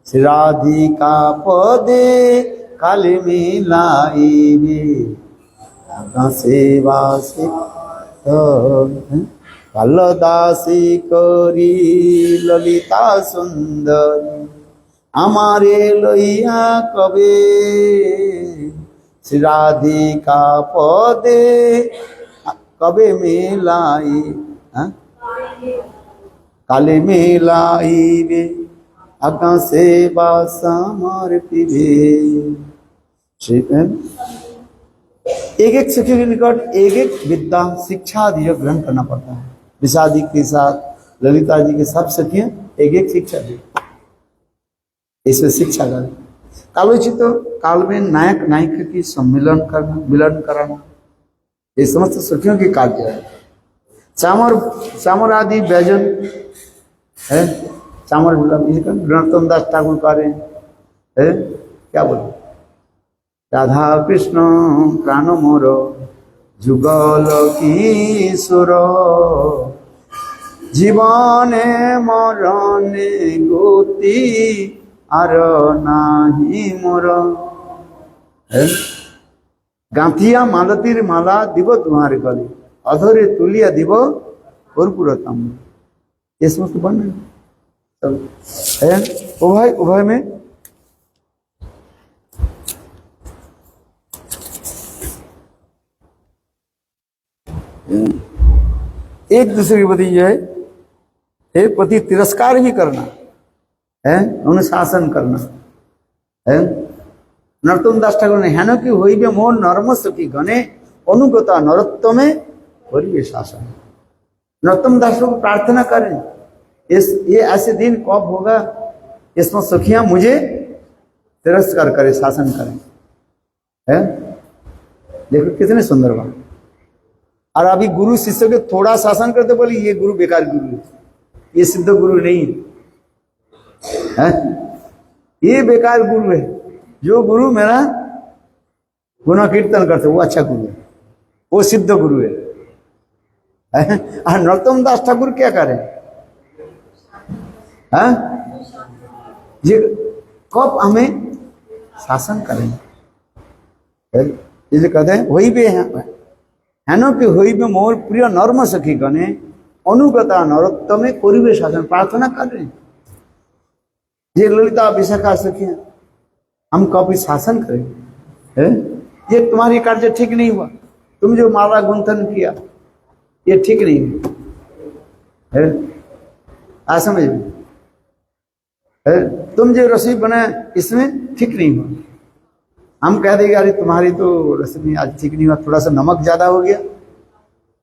श्री राधिका पदे काले मिलाइबे, सेवा से दासी करी ललिता सुंदरी, हमारे लोइया कबे श्री राधिका पदे कबे मिलाई, काले मिलाइबे, आज्ञा सेवा समर्पिबे। एक एक सखी के निकट एक एक विद्या शिक्षा आदि ग्रहण करना पड़ता है। विषादी के साथ ललिता जी के सब सखियां एक एक शिक्षा दी, इसमें शिक्षा का कालोचित काल में नायक नायिका की सम्मिलन करना, मिलन कराना, ये समस्त सखियों की कार्य है। चामर आदि व्यजन है, चामर नरोत्तम दास ठाकुर का है, क्या बोले, राधा कृष्ण प्राण मोर जुगल किशोर, जीवने मरणे गति आर नाही मोर, गांथिया मालतीर माला दिव तुम्हारे गले, अधरे तुलिया दिव कर्पूरतम, ये समस्त बन है उभय उभय में एक दूसरे के प्रति जो है प्रति तिरस्कार भी करना है, उन्हें शासन करना है। नरोत्तम दास ठाकुर ने हेन कि होइबे मोर नर्म सखी गणे अनुगता नरोत्तमे करिबे शासन। नरोत्तम दास को प्रार्थना करें ये ऐसे दिन कब होगा इसमें सखियां मुझे तिरस्कार करे, शासन करें, है। देखो कितने सुंदर बात। और अभी गुरु शिष्य के थोड़ा शासन करते बोले ये गुरु बेकार गुरु है, ये सिद्ध गुरु नहीं है, ये बेकार गुरु है। जो गुरु मेरा गुना कीर्तन करते वो अच्छा गुरु है, वो सिद्ध गुरु है। नरोत्तम दास ठाकुर क्या करें, ये कब हमें शासन करें, इसलिए कहते हैं वही भी है ना कि वही भी मोर प्रिय नर्म सखी गणे अनुगता नरोत्तमे करिबे शासन। प्रार्थना कर रहे हैं ये ललिता विशाखा सखियां हम कभी शासन करें, है? ये तुम्हारी कार्य ठीक नहीं हुआ, तुम जो माला गुंथन किया ये ठीक नहीं है, आ समझ में, तुम जो रसोई बनाए इसमें ठीक नहीं हुआ। हम कह देंगे अरे तुम्हारी तो रसोई आज ठीक नहीं हुआ, थोड़ा सा नमक ज्यादा हो गया,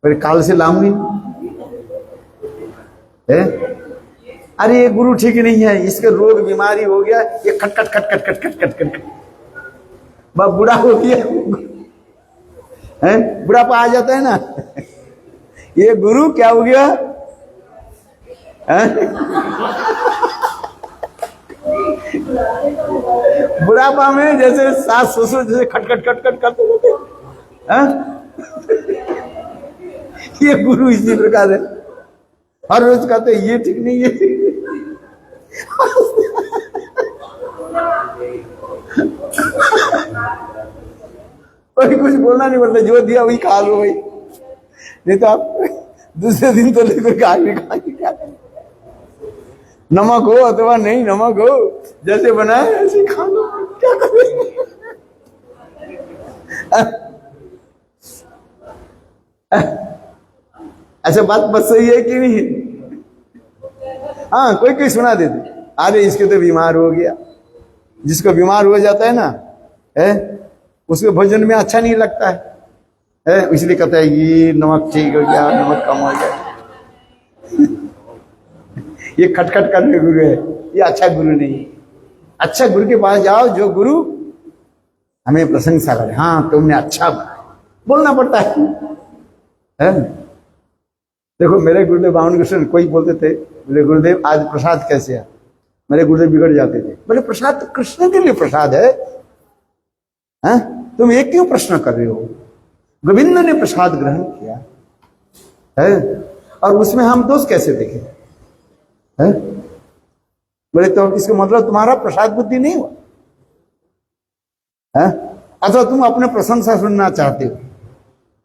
फिर काल से लाऊंगी, है? अरे ये गुरु ठीक नहीं है, इसके रोग बीमारी हो गया, ये खट खट खट खट खट खट खट खट खट बुढ़ा हो गया, है? बुढ़ापा आ जाता है ना, ये गुरु क्या हो गया, बुढ़ापा में जैसे सास ससुर जैसे खटखट खटखट करते रहते, ये गुरु इसी प्रकार है, हर रोज कहते ये ठीक नहीं है, कोई कुछ बोलना नहीं पड़ता, जो दिया वही खा लो भाई, नहीं तो आप दूसरे दिन तो लेकर खा नमक हो अथवा नहीं नमक हो, जैसे बनाए ऐसे खा लो, क्या करें। ऐसा बात बस सही है कि नहीं? हाँ, कोई कोई सुना देते अरे इसके तो बीमार हो गया, जिसको बीमार हो जाता है ना, है उसके भोजन में अच्छा नहीं लगता है, इसलिए कहता है ये नमक ठीक हो गया, नमक कम हो गया, ये खटखट करने गुरु है, ये अच्छा गुरु नहीं। अच्छा गुरु के पास जाओ जो गुरु हमें प्रशंसा करे, हाँ तुमने अच्छा बोलना पड़ता है? देखो मेरे गुरुदेव बामन कृष्ण कोई बोलते थे बोले गुरुदेव आज प्रसाद कैसे है, मेरे गुरुदेव बिगड़ जाते थे, बोले प्रसाद तो कृष्ण के लिए प्रसाद है, तुम ये क्यों प्रश्न कर रहे हो, गोविंद ने प्रसाद ग्रहण किया है और उसमें हम दोष कैसे देखें, है? बोले तो इसका मतलब तुम्हारा प्रसाद बुद्धि नहीं हुआ है, अथवा तुम अपने प्रशंसा सुनना चाहते हो।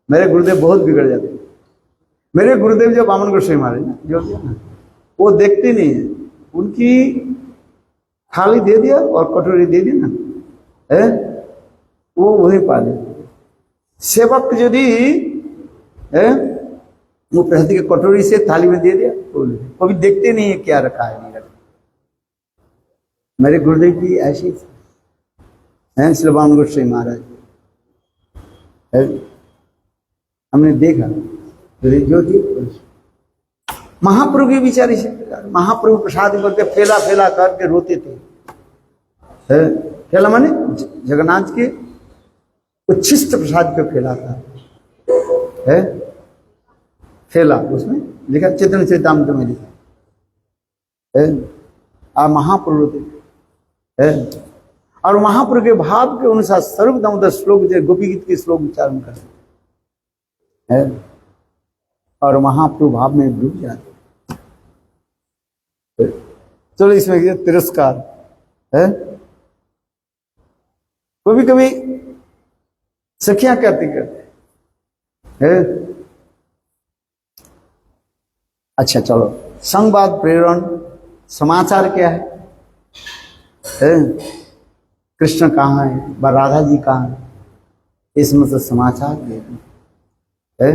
मेरे गुरुदेव बहुत बिगड़ जाते हैं, मेरे गुरुदेव जो बामन गोसाई महाराज ना जो ना वो देखते नहीं है, उनकी थाली दे दिया और कटोरी दे दी ना, है वो वही पा लेते। सेवक यदि है वो प्रसाद की कटोरी से थाली में दे दिया, कभी देखते नहीं है क्या रखा है नहीं रखा। मेरे गुरुदेव की ऐसी है श्री बामन गोसाई महाराज, हमने देखा जो थी महाप्रभु के विचार इसी प्रकार, महाप्रभु प्रसाद करके फैला फैला करके रोते थे, फैला माने जगन्नाथ के उच्छिष्ट प्रसाद पे फैला था, है फैला, उसमें लिखा चैतन्य चरितामृत में लिखा है, महाप्रभु थे, है और महाप्रभु के भाव के अनुसार सर्वदामोदर श्लोक जो गोपी गीत के श्लोक उच्चारण करते है और महाप्रभु भाव में डूब जाते। चलो इसमें तिरस्कार है, कभी कभी सखियां कहती करते है। अच्छा चलो संवाद प्रेरण समाचार क्या है? कृष्ण कहाँ है व राधा जी कहाँ है, इसमें तो समाचार है।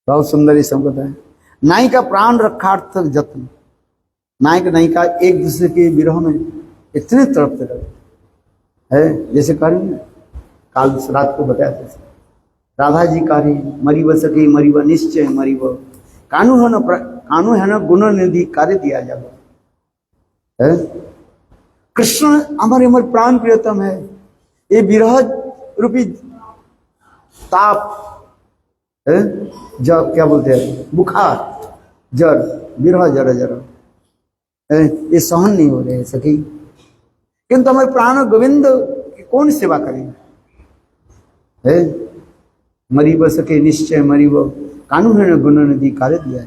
बहुत सुंदर ये सब बताया। नाई का प्राण रक्षार्थ जत्न, नायक नायिका एक दूसरे के विरह में इतने तड़पते रहते है। जैसे करें काल रात को बताया था, राधा जी का रही मरी व सके मरी व निश्चय मरी व कानू है न गुण निधि कार्य दिया जाए है। कृष्ण हमारे अमर प्राण प्रियतम है। ये विरह रूपी ताप है, जब क्या बोलते हैं बुखार जड़ विरह जड़ जड़ ये सहन नहीं हो रहे सखी, किंतु हमारे प्राण गोविंद की कौन सेवा करेंगे है। मरी व सके निश्चय मरी व कानून है गुण नदी कार्य दिया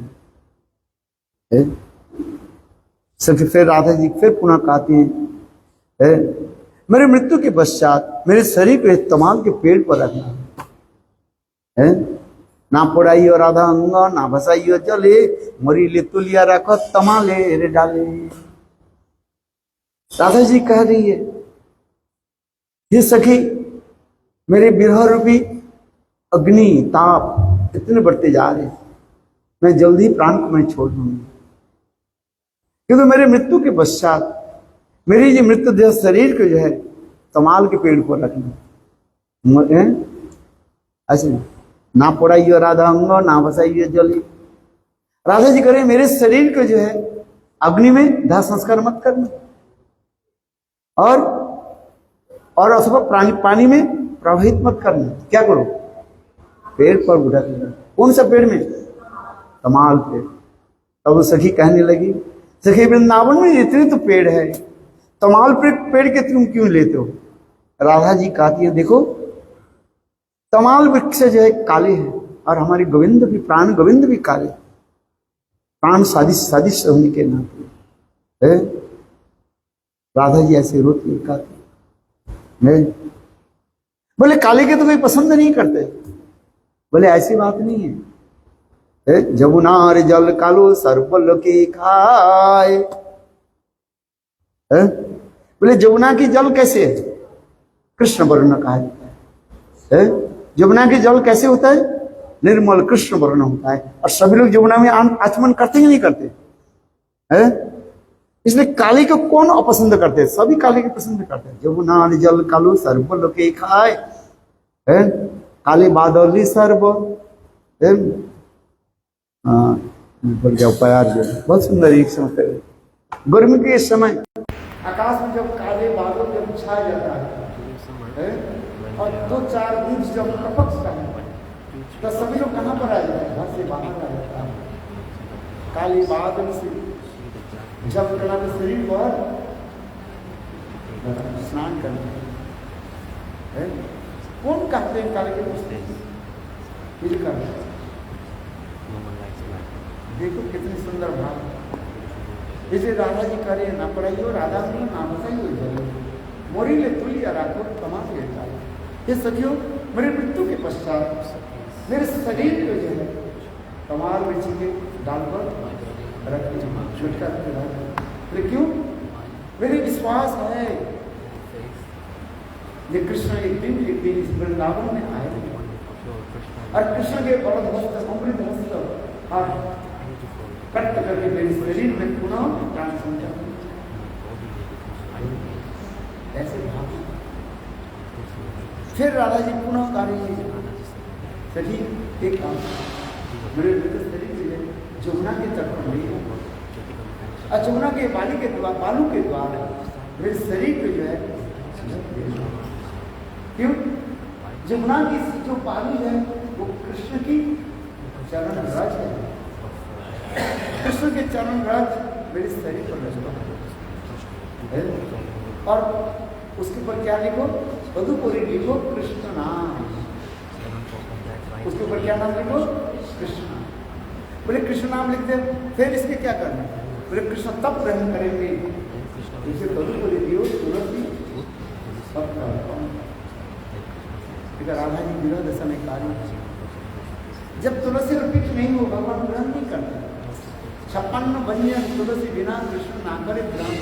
है। सखी फिर राधा जी फिर पुनः कहते हैं है, मेरे मृत्यु के पश्चात मेरे शरीर को तमाल के पेड़ पर रखना है। ना पड़ाई और राधा अंगा ना भसाई और जले मरी ले तुलिया रखो तमाले रे डाले। राधा जी कह रही है ये सखी मेरे विरह रूपी अग्नि ताप इतने बढ़ते जा रहे, मैं जल्दी प्राण को मैं छोड़ दूंगी, क्योंकि मेरे मृत्यु के पश्चात मेरी जो मृतदेह शरीर को जो है तमाल के पेड़ पर रखना ऐसे। ना पड़ाइयो राधा अंग ना बसाइयो जली। राधा जी करें मेरे शरीर को जो है अग्नि में दाह संस्कार मत करना, और अथवा पानी में प्रवाहित मत करना। क्या करो पेड़ पर बुढ़ा देना। कौन सा पेड़ में? तमाल पेड़। तब वो सखी कहने लगी, सखी वृंदावन में इतने तो पेड़ है, तमाल पेड़ के तुम क्यों लेते हो? राधा जी कहती है देखो तमाल वृक्ष जो है काले हैं और हमारे गोविंद भी प्राण गोविंद भी काले, प्राण सादिश होने के नाते है। राधा जी ऐसे रोती है कहती बोले काले के तो कोई पसंद नहीं करते। बोले ऐसी बात नहीं है, जमुनार जल कालो सर्पल के खाए। बोले जमुना की जल कैसे है? कृष्ण वर्ण कहा जाता है। जमुना की जल कैसे होता है? निर्मल कृष्ण वर्ण होता है। और सभी लोग जमुना में आचमन करते ही नहीं करते है। इसलिए काले को कौन अपसंद करते हैं? सभी काले के पसंद करते हैं। जमुना जल कालो सर्प के खाए है, काले बादल सर्व बोल गया प्यार जो बहुत सुंदर एक समय गर्मी के समय आकाश में जब काले बादल जब छा जाता है और 2-4 दिन जब टपकता है तो सभी लोग कहाँ पर आ जाते हैं? घर से बाहर आ जाता है। काले बादल से जब कला के शरीर पर स्नान करते हैं। कौन कहते हैं काले के पुछते देखो कितनी सुंदर भाव। जैसे राधा जी करे ना पढ़ाइयो राधा में ना बसाइयो जल मोरी ले तुलिया राखो तमाम लेता है। ये सखियों मेरे मृत्यु के पश्चात मेरे शरीर को जो है कमाल में चीजें डालकर रख छुटका रख। क्यों? मेरे विश्वास है ये कृष्ण एक दिन इस वृंदावन में आए और कृष्ण के बड़द हस्त अमृत हस्त और कट करके मेरे शरीर में पुनः प्राण संचार ऐसे भाव। फिर राधा जी पुनः कार्य सही एक काम मेरे शरीर से जमुना के तट पर नहीं और जमुना के बालू के द्वार मेरे शरीर पे जो है क्यों? जमुना की जो बालू है वो कृष्ण की चरण रज है। कृष्ण के चरण रज मेरे शरीर पर रचता है। और उसके ऊपर क्या लिखो? तदुपरि लिखो कृष्ण नाम। उसके ऊपर क्या नाम लिखो? कृष्ण। बोले कृष्ण नाम लिखते फिर इसके क्या करना? बोले कृष्ण तब ग्रहण करेंगे इसे तदुपरि दियो तुलसी राधा जी विरोध दशा में कार्य। जब तुलसी और पीठ नहीं हो भगवान ग्रहण नहीं करते। 56 व्यंजन तुलसी बिना कृष्ण ना करे ग्रहण।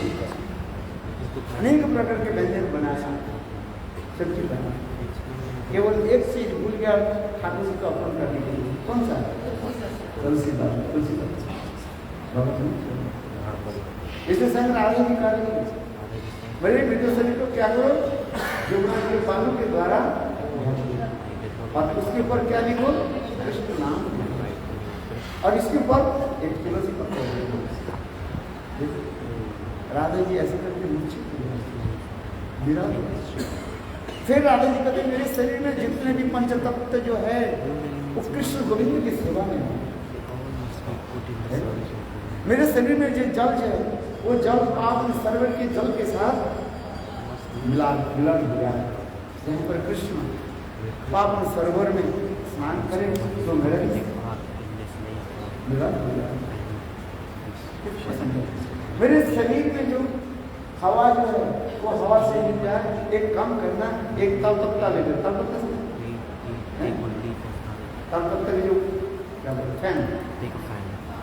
अनेक प्रकार के व्यंजन बनाया सब्जी बना, केवल एक चीज भूल गया ठाकुर जी को अर्पण करने के लिए। कौन सा? इसे संग राधे की कार्य मेरे मृत्यु शरीर को क्या करो, यमुना के बालू के द्वारा, और उसके ऊपर क्या लिखो, कृष्ण नाम, और इसके ऊपर एक तुलसी पत्र। राधा जी ऐसे करके नीचे फिर राधा जी कहते मेरे शरीर में जितने भी पंच तत्व जो है वो कृष्ण गोविंद की सेवा में है। मेरे शरीर में जो जल है वो जल पावन सरोवर के जल के साथ मिला गया है। यहाँ पर कृष्ण पावन सरोवर में स्नान करें तो मेरे मिला मेरे शरीर में जो हवा जो है वो हवा से मिल जाए। एक काम करना, एक तलपत्ता लेकर, तलपत्ता के जो क्या बोलते फैन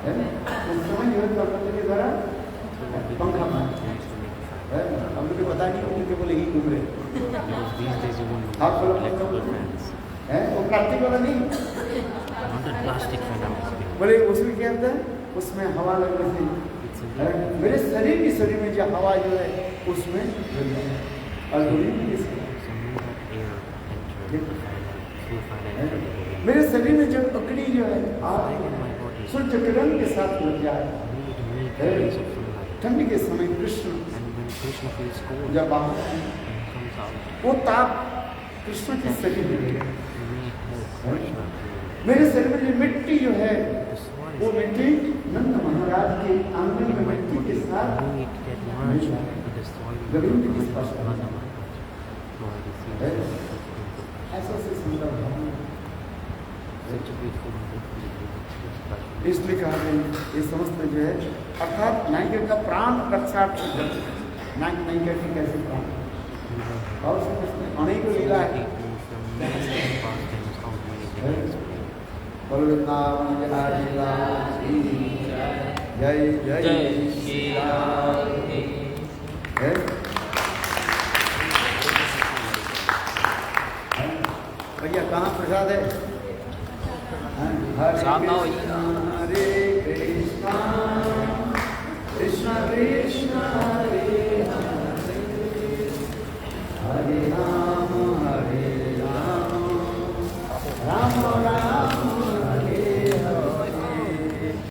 है ना, उस समय जो है तलपत्ते के द्वारा पंखा मारते हैं। हम लोग पता नहीं उनके बोले ही घूम रहे आप है वो प्लास्टिक वाला नहीं, बोले उसमें क्या होता है, उसमें हवा लगने से मेरे शरीर में जो हवा जो है उसमें मेरे शरीर में जो अग्नि जो है सूर्य किरण के साथ लग जाए। ठंड के समय कृष्ण जब बाहर वो ताप कृष्ण के शरीर में, मेरे शरीर में जो मिट्टी जो है वो मिट्टी नंद महाराज के आंगन में मिट्टी के साथ गोविंद की स्पर्श ऐसा से सुंदर इसलिए कहा ये समस्त जो है अर्थात नायिका का प्राण रक्षार्थ नायिका की कैसे प्राण और अनेक लीला है। जय जय श्री